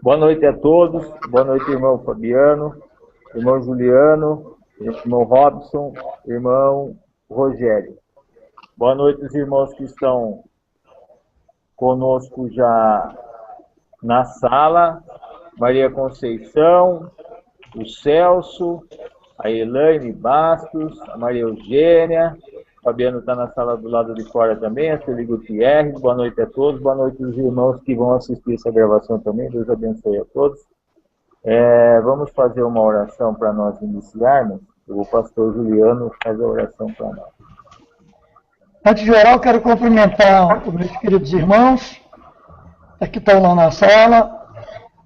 Boa noite a todos. Boa noite, irmão Fabiano, irmão Juliano, irmão Robson, irmão Rogério. Boa noite, os irmãos que estão conosco já na sala. Maria Conceição, o Celso, a Elaine Bastos, a Maria Eugênia, o Fabiano está na sala do lado de fora também, a Celi Gutierrez. Boa noite a todos, boa noite aos irmãos que vão assistir essa gravação também. Deus abençoe a todos. Vamos fazer uma oração para nós iniciarmos. O pastor Juliano faz a oração para nós. Antes de orar, eu quero cumprimentar os meus queridos irmãos que estão lá na sala.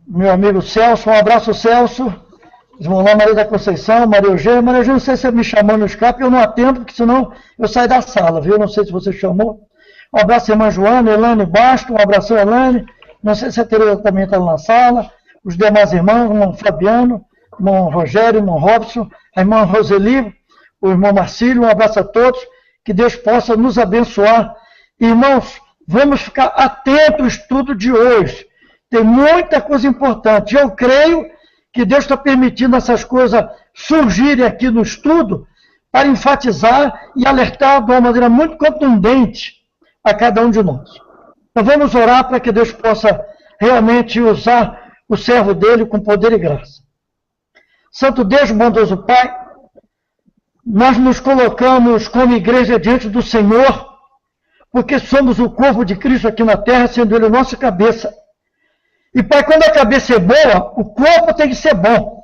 Meu amigo Celso, um abraço, Celso. Irmão lá, Maria da Conceição, Maria Eugênia. Maria Eugênia, não sei se você me chamou no Skype, eu não atendo, porque senão eu saio da sala, viu? Não sei se você chamou. Um abraço, irmã Joana, Elane Basto, um abraço, Elane. Não sei se a Tereza também está na sala. Os demais irmãos, o irmão Fabiano, o irmão Rogério, o irmão Robson, a irmã Roseli, o irmão Marcílio, um abraço a todos. Que Deus possa nos abençoar. Irmãos, vamos ficar atentos ao estudo de hoje. Tem muita coisa importante. Eu creio que Deus está permitindo essas coisas surgirem aqui no estudo para enfatizar e alertar de uma maneira muito contundente a cada um de nós. Então vamos orar para que Deus possa realmente usar o servo dele com poder e graça. Santo Deus, bondoso Pai, nós nos colocamos como igreja diante do Senhor, porque somos o corpo de Cristo aqui na terra, sendo Ele a nossa cabeça. E, Pai, quando a cabeça é boa, o corpo tem que ser bom.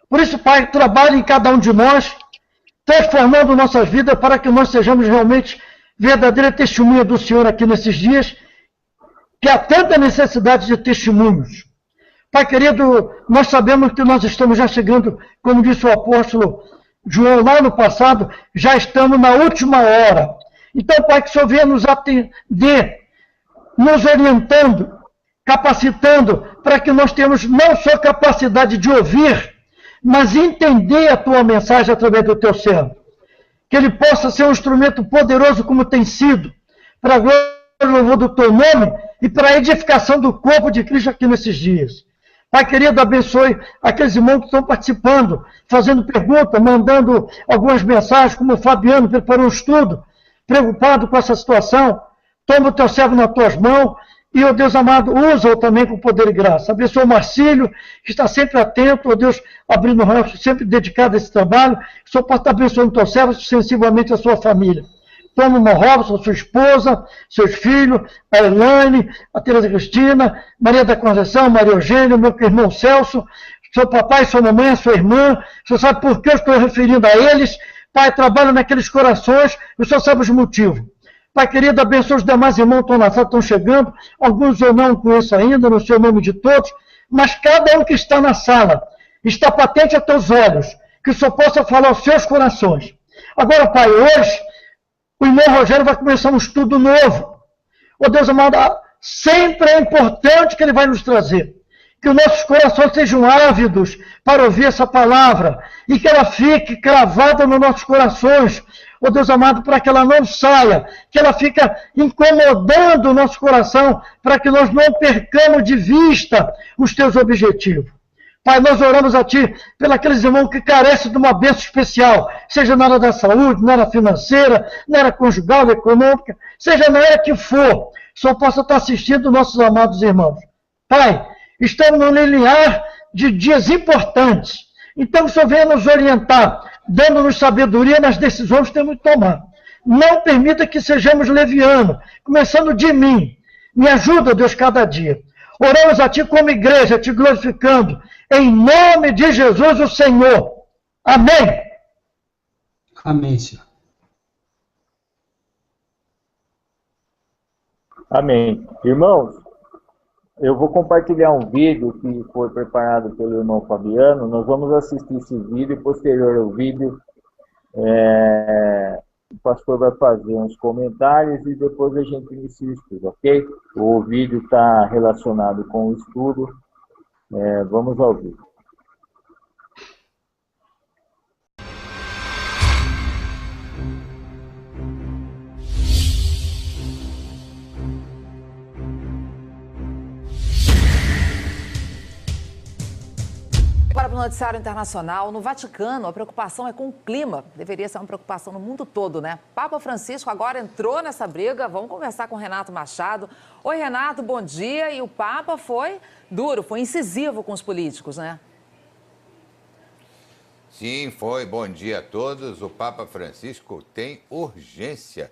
Por isso, Pai, trabalhe em cada um de nós, transformando nossas vidas para que nós sejamos realmente verdadeira testemunha do Senhor aqui nesses dias, que há tanta necessidade de testemunhos. Pai querido, nós sabemos que nós estamos já chegando, como disse o apóstolo João lá no passado, já estamos na última hora. Então, Pai, que o Senhor venha nos atender, nos orientando, capacitando, para que nós tenhamos não só capacidade de ouvir, mas entender a Tua mensagem através do Teu servo. Que ele possa ser um instrumento poderoso como tem sido, para a glória e louvor do Teu nome e para a edificação do corpo de Cristo aqui nesses dias. Pai querido, abençoe aqueles irmãos que estão participando, fazendo perguntas, mandando algumas mensagens, como o Fabiano preparou um estudo, preocupado com essa situação. Toma o teu servo nas tuas mãos e, ó Deus amado, usa-o também com poder e graça. Abençoa o Marcílio, que está sempre atento, ó Deus, abrindo o rosto, sempre dedicado a esse trabalho. Que o Senhor possa estar abençoando o teu servo, sensivelmente a sua família. Toma o irmão Robson, sua esposa, seus filhos, a Elaine, a Tereza Cristina, Maria da Conceição, Maria Eugênia, meu irmão Celso, seu papai, sua mamãe, sua irmã. O Senhor sabe por que eu estou referindo a eles. Pai, trabalha naqueles corações, o Senhor sabe os motivos. Pai querido, abençoe os demais irmãos que estão na sala, estão chegando. Alguns eu não conheço ainda, no seu nome de todos, mas cada um que está na sala está patente a teus olhos, que o Senhor possa falar aos seus corações. Agora, Pai, hoje, o irmão Rogério vai começar um estudo novo. Ó Deus amado, sempre é importante que ele vai nos trazer. Que os nossos corações sejam ávidos para ouvir essa palavra e que ela fique cravada nos nossos corações. Ó Deus amado, para que ela não saia, que ela fica incomodando o nosso coração, para que nós não percamos de vista os teus objetivos. Pai, nós oramos a Ti pelos irmãos que carecem de uma bênção especial, seja na área da saúde, na área financeira, na área conjugal, econômica, seja na área que for, só possa estar assistindo nossos amados irmãos. Pai, estamos no limiar de dias importantes, então que o Senhor venha nos orientar, dando-nos sabedoria nas decisões que temos de tomar. Não permita que sejamos levianos, começando de mim. Me ajuda, Deus, cada dia. Oramos a Ti como igreja, Te glorificando, em nome de Jesus, o Senhor. Amém. Amém, Senhor. Amém. Irmãos, eu vou compartilhar um vídeo que foi preparado pelo irmão Fabiano. Nós vamos assistir esse vídeo e, posterior ao vídeo, o pastor vai fazer uns comentários e depois a gente inicia o estudo, ok? O vídeo está relacionado com o estudo. Vamos ao vídeo. para o noticiário internacional. No Vaticano, a preocupação é com o clima. Deveria ser uma preocupação no mundo todo, né? Papa Francisco agora entrou nessa briga. Vamos conversar com o Renato Machado. Oi, Renato, bom dia. E o Papa foi duro, foi incisivo com os políticos, né? Sim, foi. Bom dia a todos. O Papa Francisco tem urgência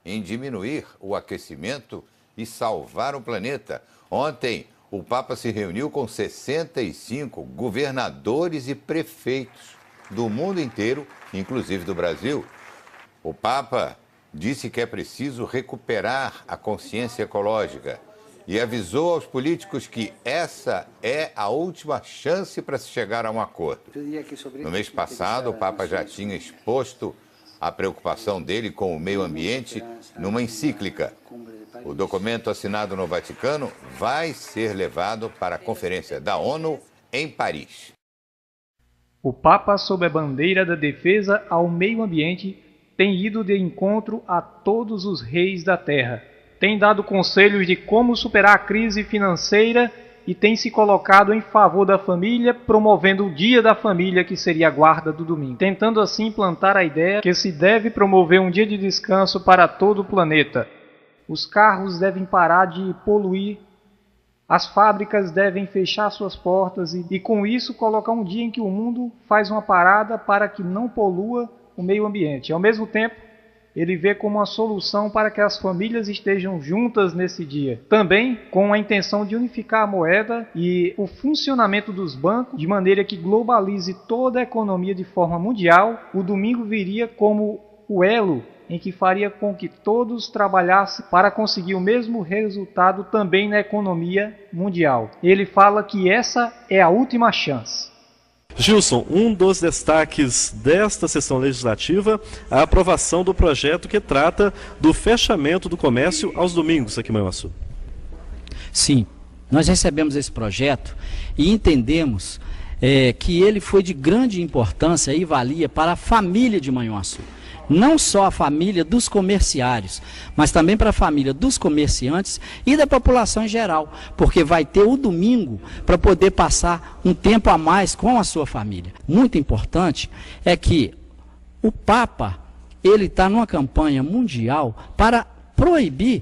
em diminuir o aquecimento e salvar o planeta. Ontem, o Papa se reuniu com 65 governadores e prefeitos do mundo inteiro, inclusive do Brasil. O Papa disse que é preciso recuperar a consciência ecológica e avisou aos políticos que essa é a última chance para se chegar a um acordo. No mês passado, o Papa já tinha exposto a preocupação dele com o meio ambiente numa encíclica. O documento assinado no Vaticano vai ser levado para a Conferência da ONU em Paris. O Papa, sob a bandeira da defesa ao meio ambiente, tem ido de encontro a todos os reis da terra. Tem dado conselhos de como superar a crise financeira e tem se colocado em favor da família, promovendo o Dia da Família, que seria a guarda do domingo, tentando assim implantar a ideia que se deve promover um dia de descanso para todo o planeta. Os carros devem parar de poluir, as fábricas devem fechar suas portas e com isso colocar um dia em que o mundo faz uma parada para que não polua o meio ambiente. Ao mesmo tempo, ele vê como uma solução para que as famílias estejam juntas nesse dia. Também com a intenção de unificar a moeda e o funcionamento dos bancos de maneira que globalize toda a economia de forma mundial, o domingo viria como o elo em que faria com que todos trabalhassem para conseguir o mesmo resultado também na economia mundial. Ele fala que essa é a última chance. Gilson, um dos destaques desta sessão legislativa é a aprovação do projeto que trata do fechamento do comércio aos domingos aqui em Manhuaçu. Sim, nós recebemos esse projeto e entendemos que ele foi de grande importância e valia para a família de Manhuaçu. Não só a família dos comerciários, mas também para a família dos comerciantes e da população em geral, porque vai ter o domingo para poder passar um tempo a mais com a sua família. Muito importante é que o Papa, ele está numa campanha mundial para proibir,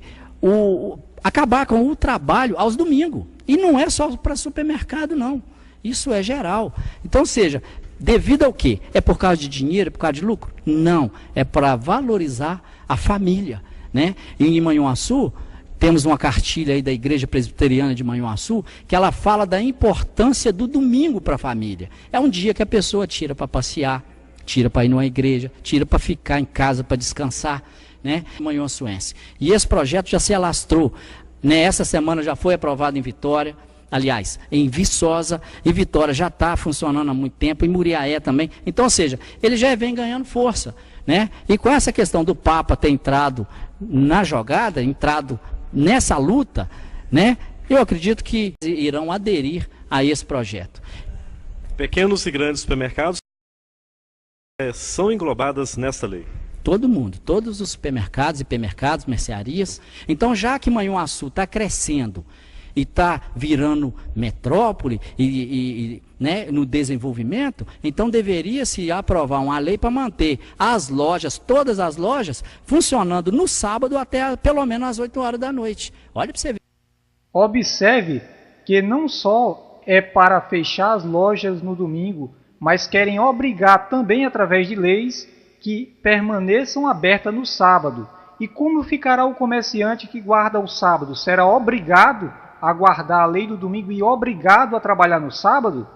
acabar com o trabalho aos domingos. E não é só para supermercado, não. Isso é geral. Então, seja, devido ao quê? É por causa de dinheiro, é por causa de lucro? Não, é para valorizar a família, né? E em Manhuaçu, temos uma cartilha aí da Igreja Presbiteriana de Manhuaçu, que ela fala da importância do domingo para a família. É um dia que a pessoa tira para passear, tira para ir numa igreja, tira para ficar em casa, para descansar, né? Manhuaçuense. E esse projeto já se alastrou, né? Essa semana já foi aprovado em Vitória. Aliás, em Viçosa, e Vitória já está funcionando há muito tempo, em Muriaé também. Então, ou seja, ele já vem ganhando força, né? E com essa questão do Papa ter entrado na jogada, entrado nessa luta, né? Eu acredito que irão aderir a esse projeto. Pequenos e grandes supermercados são englobadas nesta lei. Todo mundo, todos os supermercados, hipermercados, mercearias. Então, já que Manhuaçu está crescendo e está virando metrópole né, no desenvolvimento, então deveria-se aprovar uma lei para manter as lojas, todas as lojas, funcionando no sábado até pelo menos às 8 horas da noite. Olha para você ver. Observe que não só é para fechar as lojas no domingo, mas querem obrigar também através de leis que permaneçam abertas no sábado. E como ficará o comerciante que guarda o sábado? Será obrigado a guardar a lei do domingo e obrigado a trabalhar no sábado?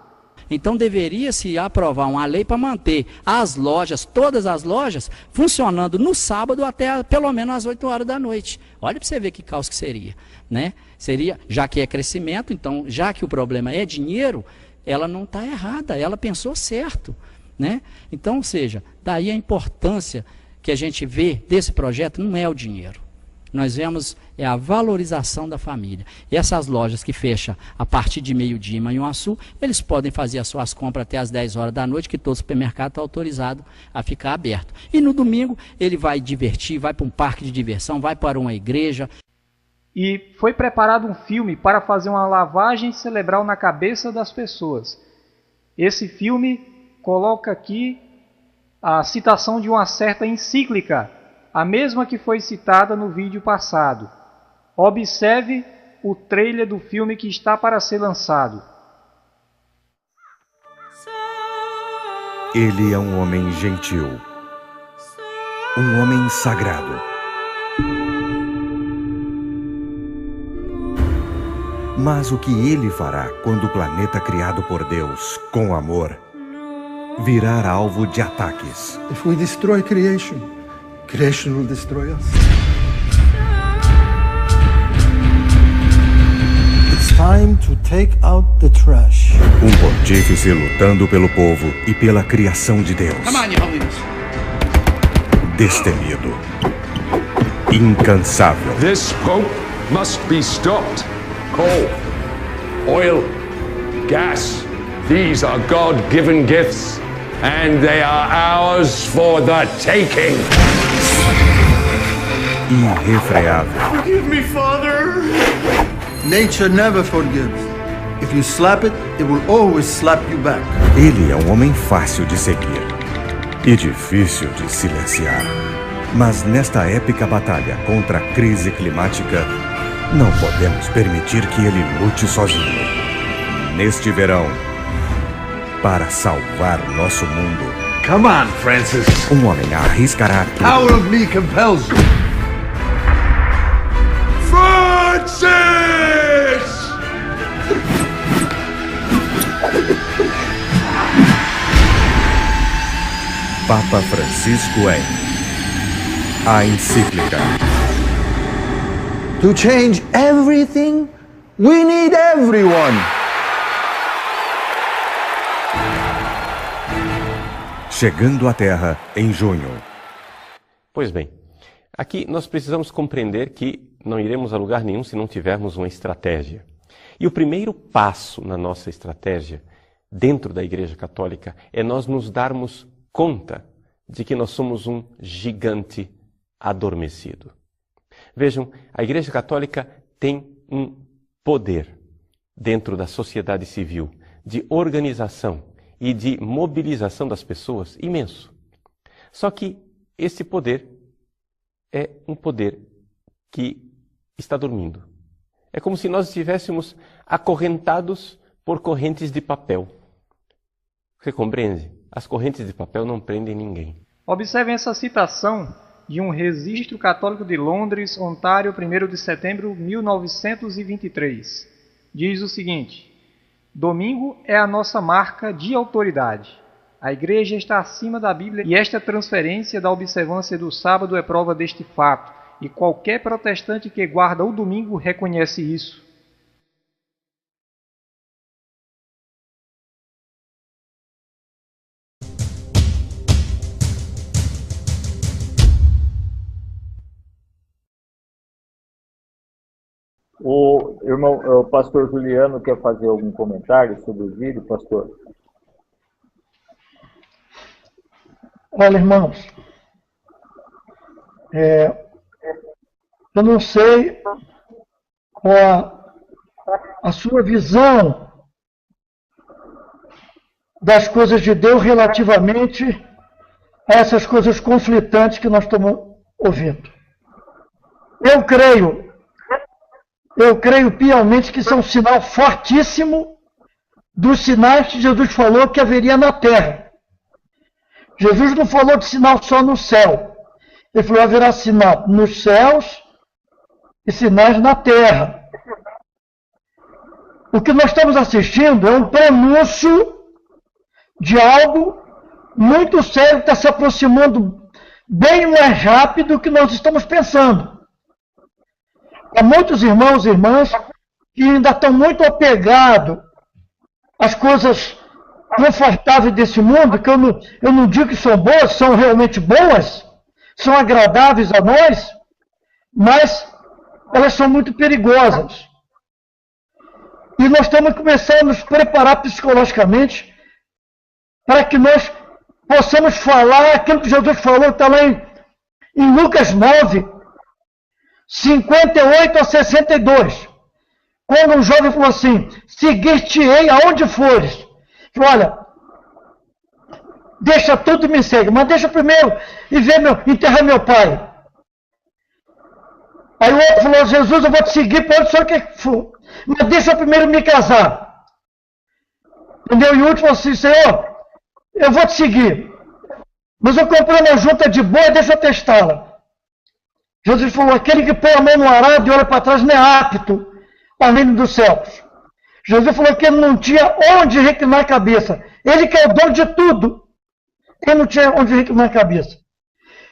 Então deveria-se aprovar uma lei para manter as lojas, todas as lojas, funcionando no sábado até pelo menos às 8 horas da noite. Olha para você ver que caos que seria, né? Seria, já que é crescimento, então, já que o problema é dinheiro, ela não está errada, ela pensou certo, né? Então, ou seja, daí a importância que a gente vê desse projeto não é o dinheiro. Nós vemos a valorização da família. E essas lojas que fecham a partir de meio-dia em Manhuaçu, eles podem fazer as suas compras até as 10 horas da noite, que todo supermercado está autorizado a ficar aberto. E no domingo ele vai divertir, vai para um parque de diversão, vai para uma igreja. E foi preparado um filme para fazer uma lavagem cerebral na cabeça das pessoas. Esse filme coloca aqui a citação de uma certa encíclica, a mesma que foi citada no vídeo passado. Observe o trailer do filme que está para ser lançado. Ele é um homem gentil, um homem sagrado. Mas o que ele fará quando o planeta criado por Deus, com amor, virar alvo de ataques? If we destroy creation, creation will destroy us. It's time to take out the trash. Um pontífice lutando pelo povo e pela criação de Deus. Come on, Your Holiness. Destemido, incansável. This Pope must be stopped. Coal, oil, gas, these are God-given gifts, and they are ours for the taking. Irrefreável. Forgive me, Father. Nature never forgives. If you slap it, it will always slap you back. Ele é um homem fácil de seguir e difícil de silenciar. Mas nesta épica batalha contra a crise climática, não podemos permitir que ele lute sozinho. Neste verão, para salvar nosso mundo. Come on, Francis. Um homem arriscará tudo. Power of me compels you. Francis! Papa Francisco é a encíclica. To change everything, we need everyone. Chegando à Terra em junho. Pois bem, aqui nós precisamos compreender que não iremos a lugar nenhum se não tivermos uma estratégia. E o primeiro passo na nossa estratégia, dentro da Igreja Católica, é nós nos darmos conta de que nós somos um gigante adormecido. Vejam, a Igreja Católica tem um poder dentro da sociedade civil de organização e de mobilização das pessoas imenso. Só que esse poder é um poder que está dormindo. É como se nós estivéssemos acorrentados por correntes de papel. Você compreende? As correntes de papel não prendem ninguém. Observem essa citação de um registro católico de Londres, Ontário, 1º de setembro de 1923. Diz o seguinte: domingo é a nossa marca de autoridade. A Igreja está acima da Bíblia e esta transferência da observância do sábado é prova deste fato. E qualquer protestante que guarda o domingo reconhece isso. O pastor Juliano quer fazer algum comentário sobre o vídeo, pastor? Olha, irmãos, eu não sei qual a sua visão das coisas de Deus relativamente a essas coisas conflitantes que nós estamos ouvindo. Eu creio piamente que isso é um sinal fortíssimo dos sinais que Jesus falou que haveria na terra. Jesus não falou de sinal só no céu. Ele falou que haverá sinal nos céus e sinais na terra. O que nós estamos assistindo é um prenúncio de algo muito sério que está se aproximando bem mais rápido do que nós estamos pensando. Há muitos irmãos e irmãs que ainda estão muito apegados às coisas confortáveis desse mundo, que eu não digo que são boas, são realmente boas, são agradáveis a nós, mas elas são muito perigosas. E nós temos que começar a nos preparar psicologicamente para que nós possamos falar aquilo que Jesus falou, está lá em Lucas 9, 58 a 62. Quando um jovem falou assim: seguir-te-ei aonde fores. Olha, Deixa tudo e me segue. Mas deixa primeiro enterrar meu pai. Aí o outro falou, Jesus, eu vou te seguir para onde o senhor quer for. Mas deixa eu primeiro me casar. Entendeu? E o último falou assim, Senhor, eu vou te seguir. Mas eu comprei uma junta de boi, deixa eu testá-la. Jesus falou, aquele que põe a mão no arado e olha para trás não é apto ao reino dos céus. Jesus falou que ele não tinha onde reclinar a cabeça. Ele que é o dono de tudo. Ele não tinha onde reclinar a cabeça.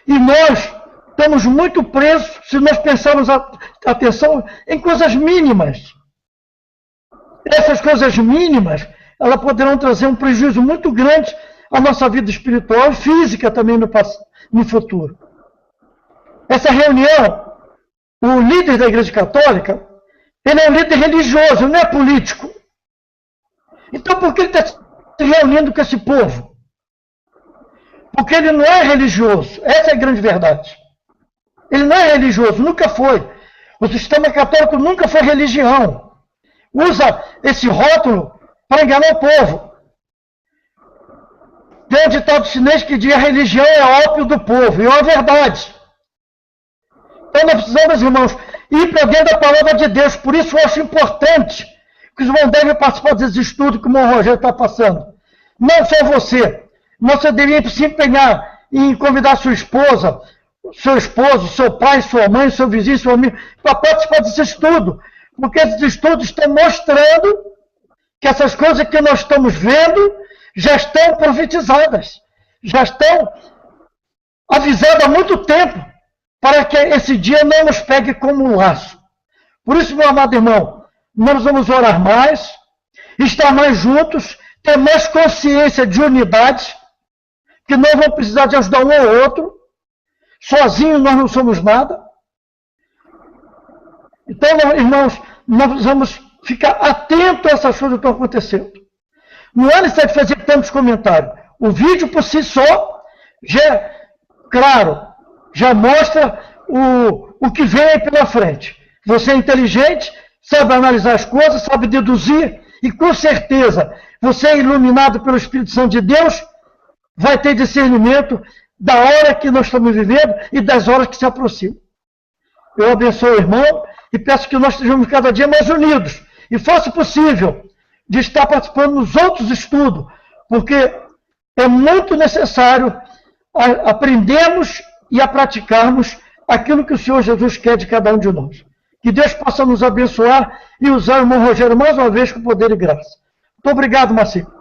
E nós estamos muito presos se nós pensarmos atenção em coisas mínimas. Essas coisas mínimas, elas poderão trazer um prejuízo muito grande à nossa vida espiritual e física também no futuro. Essa reunião, o líder da Igreja Católica, ele é um líder religioso, não é político. Então por que ele está se reunindo com esse povo? Porque ele não é religioso. Essa é a grande verdade. Ele não é religioso, nunca foi. O sistema católico nunca foi religião. Usa esse rótulo para enganar o povo. Tem um ditado chinês que diz que a religião é ópio do povo. E é uma verdade. Então nós precisamos, irmãos, ir para dentro da palavra de Deus. Por isso eu acho importante que os irmãos devem participar desses estudos que o irmão Rogério está passando. Não só você. Mas você deveria se empenhar em convidar sua esposa, seu esposo, seu pai, sua mãe, seu vizinho, seu amigo, para participar desse estudo. Porque esses estudos estão mostrando que essas coisas que nós estamos vendo já estão profetizadas. Já estão avisadas há muito tempo para que esse dia não nos pegue como um laço. Por isso, meu amado irmão, nós vamos orar mais, estar mais juntos, ter mais consciência de unidade, que nós vamos precisar de ajudar um ao outro. Sozinhos nós não somos nada. Então, irmãos, nós precisamos ficar atentos a essas coisas que estão acontecendo. Não é necessário fazer tantos comentários. O vídeo por si só, já, claro, já mostra o que vem aí pela frente. Você é inteligente, sabe analisar as coisas, sabe deduzir, e com certeza, você é iluminado pelo Espírito Santo de Deus, vai ter discernimento da hora que nós estamos vivendo e das horas que se aproximam. Eu abençoo o irmão e peço que nós estejamos cada dia mais unidos. E fosse possível de estar participando nos outros estudos, porque é muito necessário aprendermos e a praticarmos aquilo que o Senhor Jesus quer de cada um de nós. Que Deus possa nos abençoar e usar o irmão Rogério mais uma vez com poder e graça. Muito obrigado, Marcinho.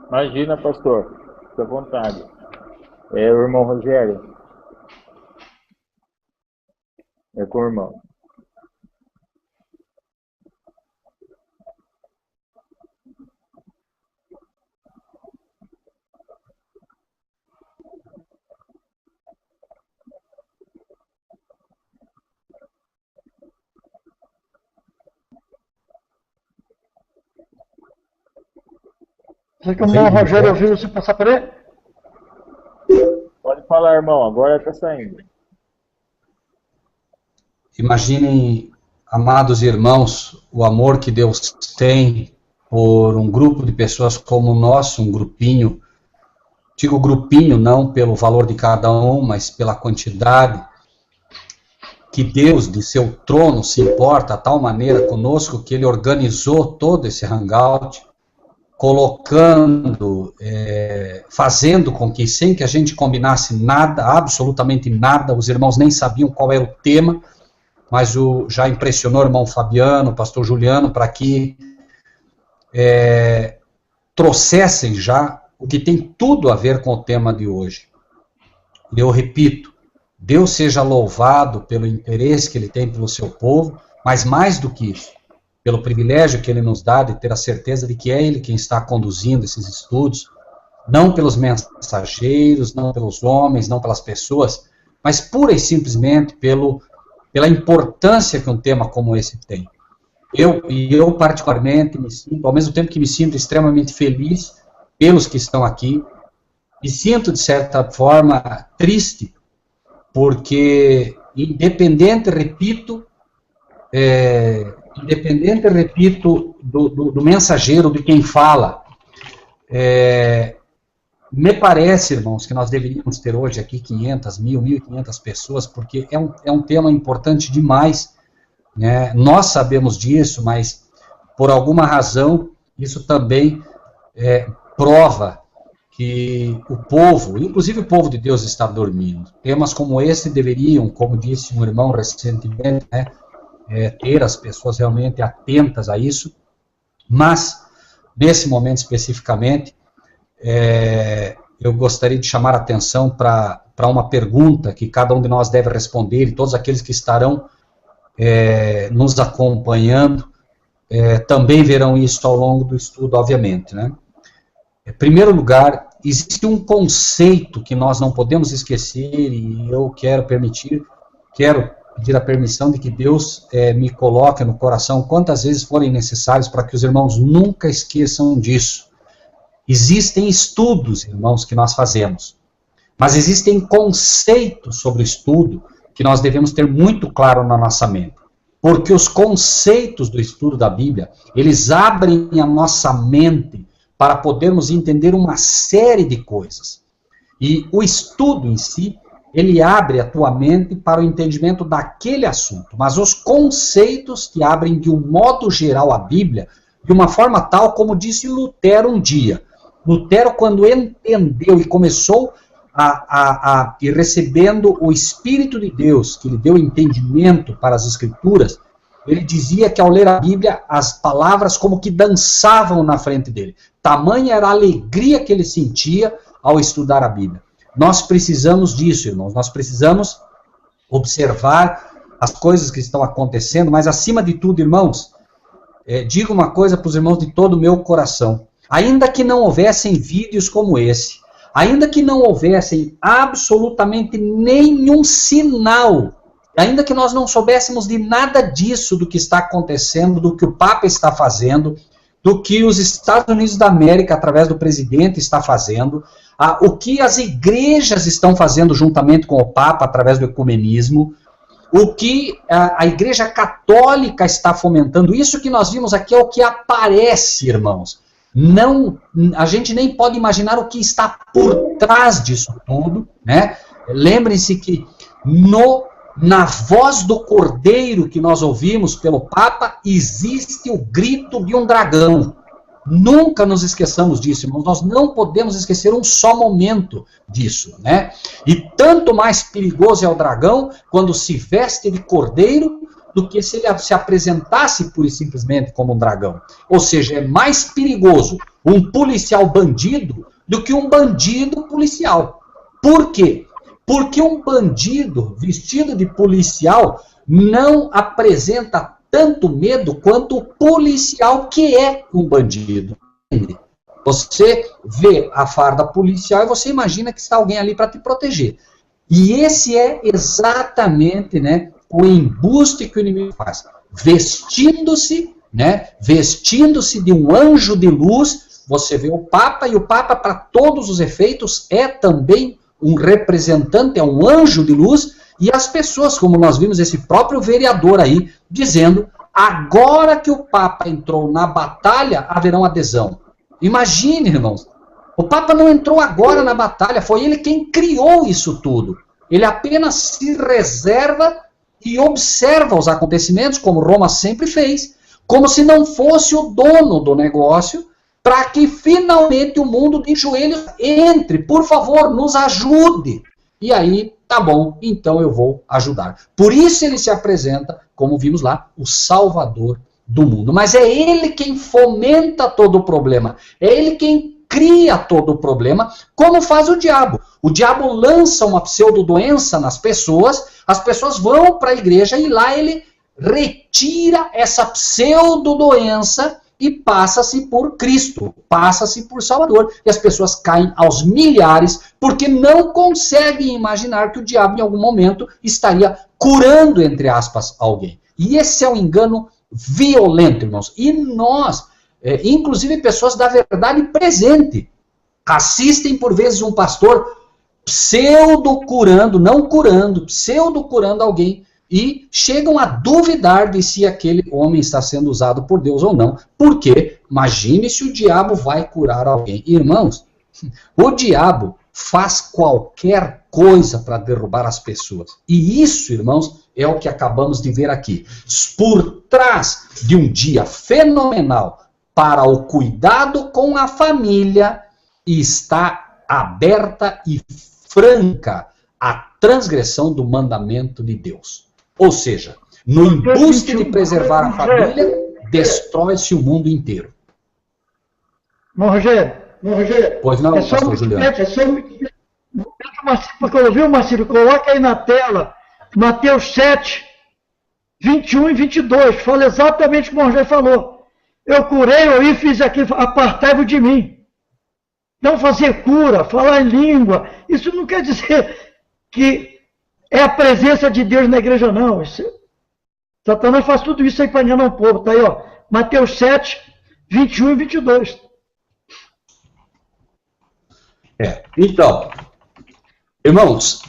Imagina, pastor. Fique à vontade. O irmão Rogério. É com o irmão. Será que o irmão Rogério ouviu você passar por ele? Pode falar, irmão. Agora está saindo. Imaginem, amados irmãos, o amor que Deus tem por um grupo de pessoas como o nosso, um grupinho. Digo grupinho não pelo valor de cada um, mas pela quantidade. Que Deus, de seu trono, se importa a tal maneira conosco que Ele organizou todo esse hangout, colocando, fazendo com que, sem que a gente combinasse nada, absolutamente nada, os irmãos nem sabiam qual era o tema, mas já impressionou o irmão Fabiano, o pastor Juliano, para que trouxessem já o que tem tudo a ver com o tema de hoje. E eu repito, Deus seja louvado pelo interesse que Ele tem pelo seu povo, mas mais do que isso, pelo privilégio que Ele nos dá de ter a certeza de que é Ele quem está conduzindo esses estudos, não pelos mensageiros, não pelos homens, não pelas pessoas, mas pura e simplesmente pela importância que um tema como esse tem. Eu particularmente me sinto, ao mesmo tempo que me sinto extremamente feliz pelos que estão aqui, me sinto de certa forma triste, porque independente, repito, do mensageiro, de quem fala, Me parece, irmãos, que nós deveríamos ter hoje aqui 500, 1.500 pessoas, porque é um tema importante demais, né? Nós sabemos disso, mas por alguma razão isso também prova que o povo, inclusive o povo de Deus, está dormindo. Temas como esse deveriam, como disse um irmão recentemente, né, ter as pessoas realmente atentas a isso, mas nesse momento especificamente, eu gostaria de chamar a atenção para uma pergunta que cada um de nós deve responder, e todos aqueles que estarão nos acompanhando também verão isso ao longo do estudo, obviamente, né? Em primeiro lugar, existe um conceito que nós não podemos esquecer, e eu quero pedir a permissão de que Deus me coloque no coração quantas vezes forem necessários para que os irmãos nunca esqueçam disso. Existem estudos, irmãos, que nós fazemos, mas existem conceitos sobre o estudo que nós devemos ter muito claro na nossa mente. Porque os conceitos do estudo da Bíblia, eles abrem a nossa mente para podermos entender uma série de coisas. E o estudo em si, ele abre a tua mente para o entendimento daquele assunto. Mas os conceitos que abrem de um modo geral a Bíblia, de uma forma tal como disse Lutero um dia. Lutero, quando entendeu e começou a ir recebendo o Espírito de Deus, que lhe deu entendimento para as Escrituras, ele dizia que ao ler a Bíblia, as palavras como que dançavam na frente dele. Tamanha era a alegria que ele sentia ao estudar a Bíblia. Nós precisamos disso, irmãos. Nós precisamos observar as coisas que estão acontecendo, mas acima de tudo, irmãos, digo uma coisa para os irmãos de todo o meu coração. Ainda que não houvessem vídeos como esse, ainda que não houvessem absolutamente nenhum sinal, ainda que nós não soubéssemos de nada disso, do que está acontecendo, do que o Papa está fazendo, do que os Estados Unidos da América, através do presidente, está fazendo, o que as igrejas estão fazendo juntamente com o Papa, através do ecumenismo, o que a Igreja Católica está fomentando, isso que nós vimos aqui é o que aparece, irmãos. Não, a gente nem pode imaginar o que está por trás disso tudo, né? Lembrem-se que na voz do Cordeiro que nós ouvimos pelo Papa, existe o grito de um dragão. Nunca nos esqueçamos disso, irmãos. Nós não podemos esquecer um só momento disso, né? E tanto mais perigoso é o dragão quando se veste de cordeiro do que se ele se apresentasse pura e simplesmente como um dragão. Ou seja, é mais perigoso um policial bandido do que um bandido policial. Por quê? Porque um bandido vestido de policial não apresenta tanto medo quanto o policial que é um bandido. Você vê a farda policial e você imagina que está alguém ali para te proteger. E esse é exatamente, né, o embuste que o inimigo faz. Vestindo-se, né, vestindo-se de um anjo de luz, você vê o Papa, e o Papa, para todos os efeitos, é também um representante, é um anjo de luz, e as pessoas, como nós vimos esse próprio vereador aí, dizendo, agora que o Papa entrou na batalha, haverão adesão. Imagine, irmãos, o Papa não entrou agora na batalha, foi ele quem criou isso tudo. Ele apenas se reserva e observa os acontecimentos, como Roma sempre fez, como se não fosse o dono do negócio, para que finalmente o mundo de joelhos entre, por favor, nos ajude. E aí, tá bom, então eu vou ajudar. Por isso ele se apresenta, como vimos lá, o Salvador do mundo. Mas é ele quem fomenta todo o problema, é ele quem cria todo o problema, como faz o diabo. O diabo lança uma pseudo-doença nas pessoas, as pessoas vão para a igreja e lá ele retira essa pseudo-doença e passa-se por Cristo, passa-se por Salvador. E as pessoas caem aos milhares porque não conseguem imaginar que o diabo em algum momento estaria curando, entre aspas, alguém. E esse é um engano violento, irmãos. E nós, inclusive pessoas da verdade presente, assistem por vezes um pastor pseudo-curando, não curando, pseudo-curando alguém, e chegam a duvidar de se aquele homem está sendo usado por Deus ou não. Porque, imagine se o diabo vai curar alguém. Irmãos, O diabo faz qualquer coisa para derrubar as pessoas. E isso, irmãos, é o que acabamos de ver aqui. Por trás de um dia fenomenal para o cuidado com a família, está aberta e franca a transgressão do mandamento de Deus. Ou seja, no embuste de preservar a família, destrói-se o mundo inteiro. Rogério, pois não, pastor Juliano. Porque eu ouvi o Marcílio, coloca aí na tela, Mateus 7, 21 e 22, fala exatamente como o Rogério falou. Eu curei, eu fiz aqui, apartai-vos de mim. Não fazer cura, falar em língua, isso não quer dizer que é a presença de Deus na igreja, não. Satanás faz tudo isso aí para enganar o povo. Está aí, ó, Mateus 7, 21 e 22. Então, irmãos,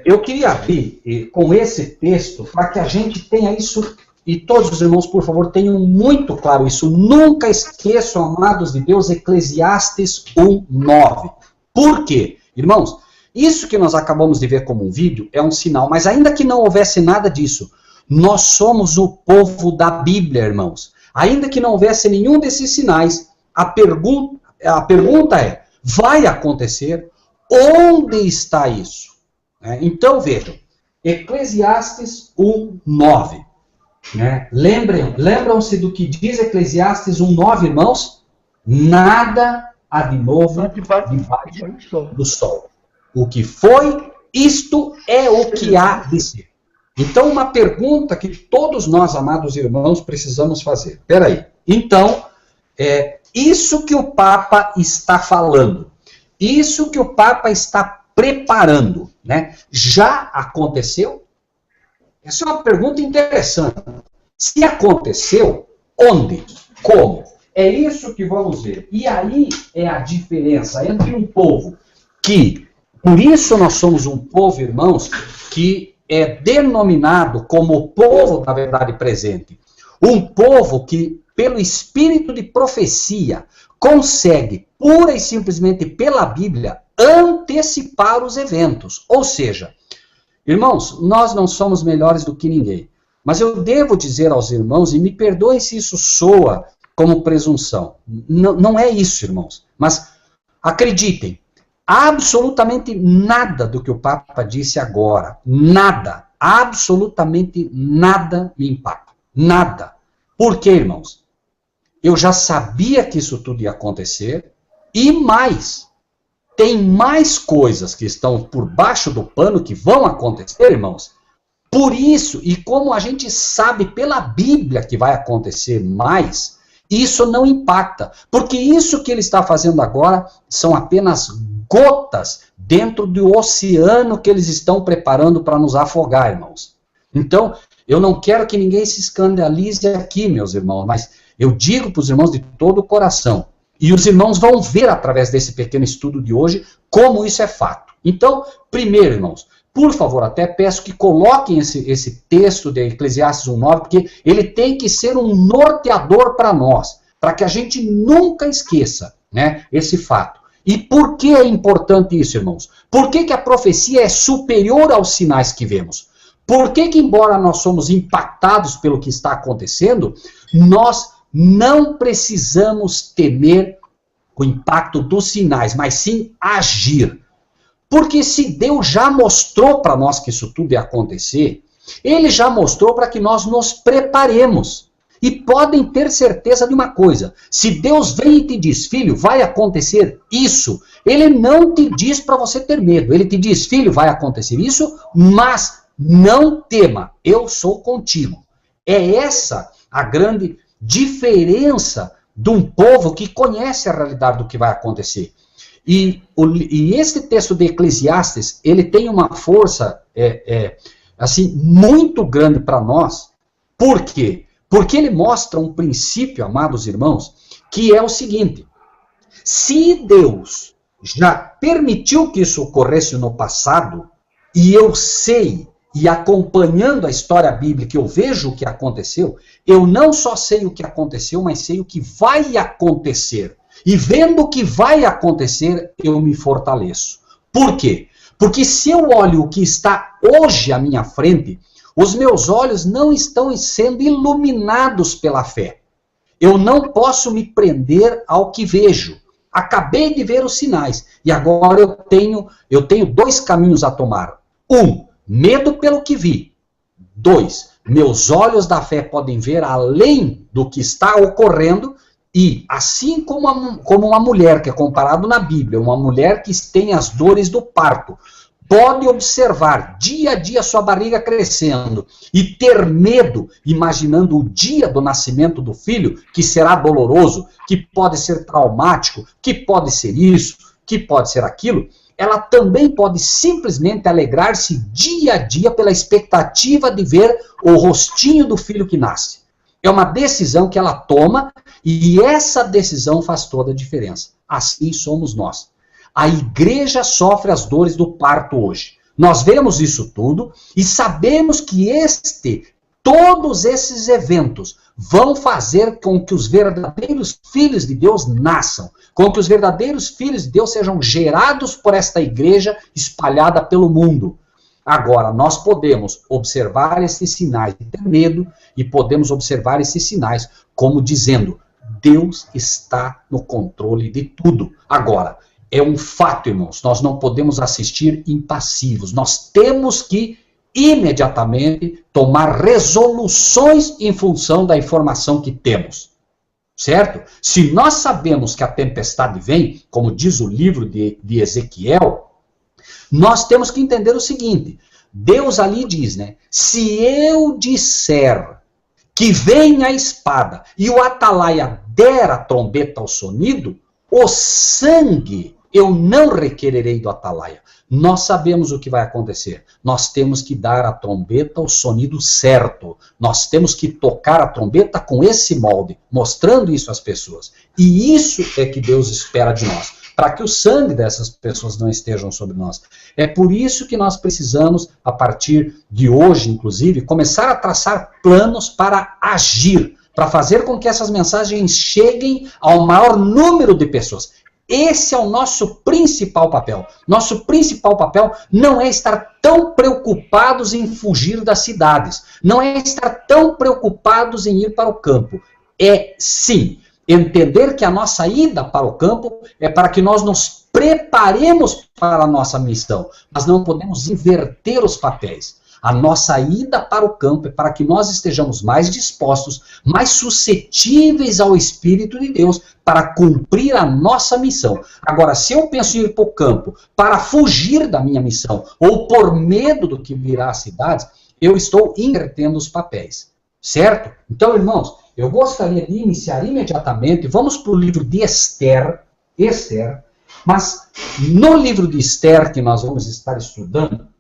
eu queria abrir com esse texto para que a gente tenha isso, e todos os irmãos, por favor, tenham muito claro isso. Nunca esqueçam, amados de Deus, Eclesiastes 1:9. Por quê? Irmãos, isso que nós acabamos de ver como um vídeo é um sinal, mas ainda que não houvesse nada disso, nós somos o povo da Bíblia, irmãos. Ainda que não houvesse nenhum desses sinais, a pergunta é, vai acontecer? Onde está isso? Então vejam, Eclesiastes 1:9. Lembram-se do que diz Eclesiastes 1:9, irmãos? Nada há de novo debaixo do sol. O que foi, isto é o que há de ser. Então, uma pergunta que todos nós, amados irmãos, precisamos fazer. Espera aí. Então, isso que o Papa está falando, isso que o Papa está preparando, né, já aconteceu? Essa é uma pergunta interessante. Se aconteceu, onde? Como? É isso que vamos ver. E aí é a diferença entre um povo que, por isso nós somos um povo, irmãos, que é denominado como o povo da verdade presente. Um povo que, pelo espírito de profecia, consegue, pura e simplesmente pela Bíblia, antecipar os eventos. Ou seja, irmãos, nós não somos melhores do que ninguém. Mas eu devo dizer aos irmãos, e me perdoem se isso soa como presunção. Não é isso, irmãos. Mas acreditem, absolutamente nada do que o Papa disse agora, nada, absolutamente nada me impacta. Nada. Por quê, irmãos? Eu já sabia que isso tudo ia acontecer, e mais, tem mais coisas que estão por baixo do pano que vão acontecer, irmãos. Por isso, e como a gente sabe pela Bíblia que vai acontecer mais, isso não impacta. Porque isso que ele está fazendo agora são apenas gotas dentro do oceano que eles estão preparando para nos afogar, irmãos. Então, eu não quero que ninguém se escandalize aqui, meus irmãos, mas eu digo para os irmãos de todo o coração. E os irmãos vão ver através desse pequeno estudo de hoje como isso é fato. Então, primeiro, irmãos, por favor, até peço que coloquem esse texto de Eclesiastes 1:9, porque ele tem que ser um norteador para nós, para que a gente nunca esqueça, né, esse fato. E por que é importante isso, irmãos? Por que a profecia é superior aos sinais que vemos? Por que embora nós somos impactados pelo que está acontecendo, nós não precisamos temer o impacto dos sinais, mas sim agir. Porque se Deus já mostrou para nós que isso tudo ia acontecer, Ele já mostrou para que nós nos preparemos. E podem ter certeza de uma coisa, se Deus vem e te diz, filho, vai acontecer isso, Ele não te diz para você ter medo, Ele te diz, filho, vai acontecer isso, mas não tema, eu sou contigo. É essa a grande diferença de um povo que conhece a realidade do que vai acontecer. E esse texto de Eclesiastes, ele tem uma força assim, muito grande para nós. Por quê? Porque ele mostra um princípio, amados irmãos, que é o seguinte: se Deus já permitiu que isso ocorresse no passado, e eu sei, e acompanhando a história bíblica, eu vejo o que aconteceu, eu não só sei o que aconteceu, mas sei o que vai acontecer. E vendo o que vai acontecer, eu me fortaleço. Por quê? Porque se eu olho o que está hoje à minha frente, os meus olhos não estão sendo iluminados pela fé. Eu não posso me prender ao que vejo. Acabei de ver os sinais. E agora eu tenho 2 caminhos a tomar. 1, medo pelo que vi. 2, meus olhos da fé podem ver além do que está ocorrendo. E assim como uma mulher que é comparado na Bíblia, uma mulher que tem as dores do parto, pode observar dia a dia sua barriga crescendo e ter medo, imaginando o dia do nascimento do filho, que será doloroso, que pode ser traumático, que pode ser isso, que pode ser aquilo, ela também pode simplesmente alegrar-se dia a dia pela expectativa de ver o rostinho do filho que nasce. É uma decisão que ela toma e essa decisão faz toda a diferença. Assim somos nós. A igreja sofre as dores do parto hoje. Nós vemos isso tudo e sabemos que todos esses eventos vão fazer com que os verdadeiros filhos de Deus nasçam, com que os verdadeiros filhos de Deus sejam gerados por esta igreja espalhada pelo mundo. Agora, nós podemos observar esses sinais de ter medo e podemos observar esses sinais como dizendo, Deus está no controle de tudo. Agora, é um fato, irmãos, nós não podemos assistir impassivos. Nós temos que imediatamente tomar resoluções em função da informação que temos. Certo? Se nós sabemos que a tempestade vem, como diz o livro de Ezequiel, nós temos que entender o seguinte, Deus ali diz, né? Se eu disser que vem a espada e o atalaia der a trombeta ao sonido, o sangue eu não requererei do atalaia. Nós sabemos o que vai acontecer. Nós temos que dar a trombeta ao sonido certo. Nós temos que tocar a trombeta com esse molde, mostrando isso às pessoas. E isso é que Deus espera de nós, para que o sangue dessas pessoas não estejam sobre nós. É por isso que nós precisamos, a partir de hoje, inclusive, começar a traçar planos para agir, para fazer com que essas mensagens cheguem ao maior número de pessoas. Esse é o nosso principal papel. Nosso principal papel não é estar tão preocupados em fugir das cidades. Não é estar tão preocupados em ir para o campo. É, sim, entender que a nossa ida para o campo é para que nós nos preparemos para a nossa missão. Mas não podemos inverter os papéis. A nossa ida para o campo é para que nós estejamos mais dispostos, mais suscetíveis ao Espírito de Deus para cumprir a nossa missão. Agora, se eu penso em ir para o campo para fugir da minha missão ou por medo do que virá às cidades, eu estou invertendo os papéis. Certo? Então, irmãos, eu gostaria de iniciar imediatamente, vamos para o livro de Esther, mas no livro de Esther que nós vamos estar estudando,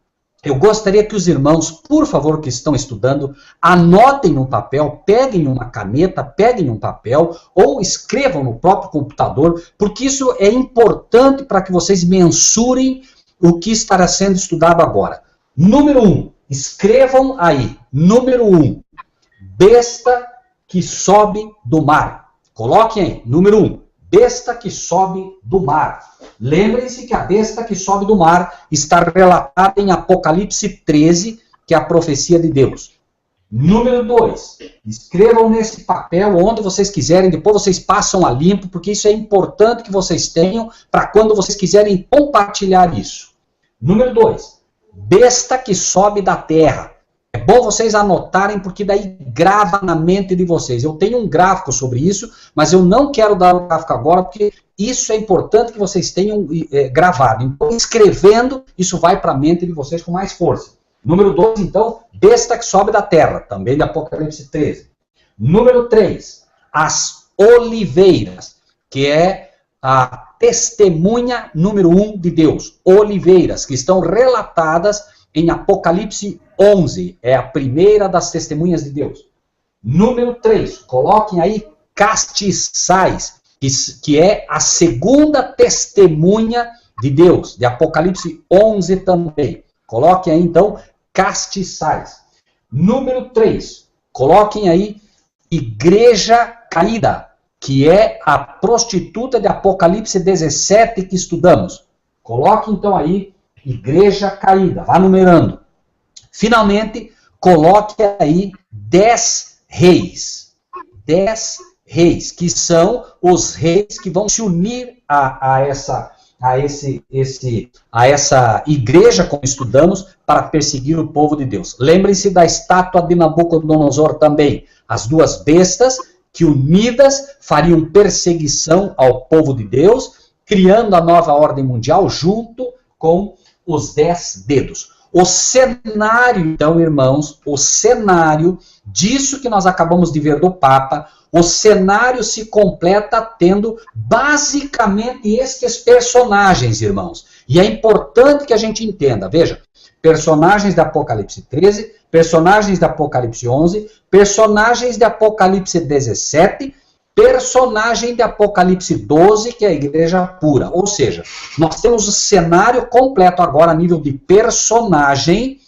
eu gostaria que os irmãos, por favor, que estão estudando, anotem no papel, peguem uma caneta, peguem um papel ou escrevam no próprio computador, porque isso é importante para que vocês mensurem o que estará sendo estudado agora. Número 1, escrevam aí, número 1, besta que sobe do mar. Coloquem aí, número 1, besta que sobe do mar. Lembrem-se que a besta que sobe do mar está relatada em Apocalipse 13, que é a profecia de Deus. Número 2, escrevam nesse papel onde vocês quiserem, depois vocês passam a limpo, porque isso é importante que vocês tenham para quando vocês quiserem compartilhar isso. Número 2, besta que sobe da terra. É bom vocês anotarem, porque daí grava na mente de vocês. Eu tenho um gráfico sobre isso, mas eu não quero dar o gráfico agora, porque isso é importante que vocês tenham gravado. Então, escrevendo, isso vai para a mente de vocês com mais força. Número 2, então, besta que sobe da terra, também de Apocalipse 13. Número 3, as oliveiras, que é a testemunha número 1 de Deus. Oliveiras, que estão relatadas em Apocalipse 11, é a primeira das testemunhas de Deus. Número 3, coloquem aí castiçais, que é a segunda testemunha de Deus, de Apocalipse 11 também. Coloquem aí, então, castiçais. Número 3, coloquem aí igreja caída, que é a prostituta de Apocalipse 17 que estudamos. Coloque então aí, igreja caída, vá numerando. Finalmente, coloque aí 10 reis. 10 reis, que são os reis que vão se unir a essa igreja, como estudamos, para perseguir o povo de Deus. Lembrem-se da estátua de Nabucodonosor também. As duas bestas que unidas fariam perseguição ao povo de Deus, criando a nova ordem mundial junto com os 10 dedos. O cenário, então, irmãos, o cenário disso que nós acabamos de ver do Papa, o cenário se completa tendo basicamente estes personagens, irmãos. E é importante que a gente entenda, veja, personagens da Apocalipse 13, personagens da Apocalipse 11, personagens de Apocalipse 17, personagem de Apocalipse 12, que é a igreja pura. Ou seja, nós temos o cenário completo agora a nível de personagem,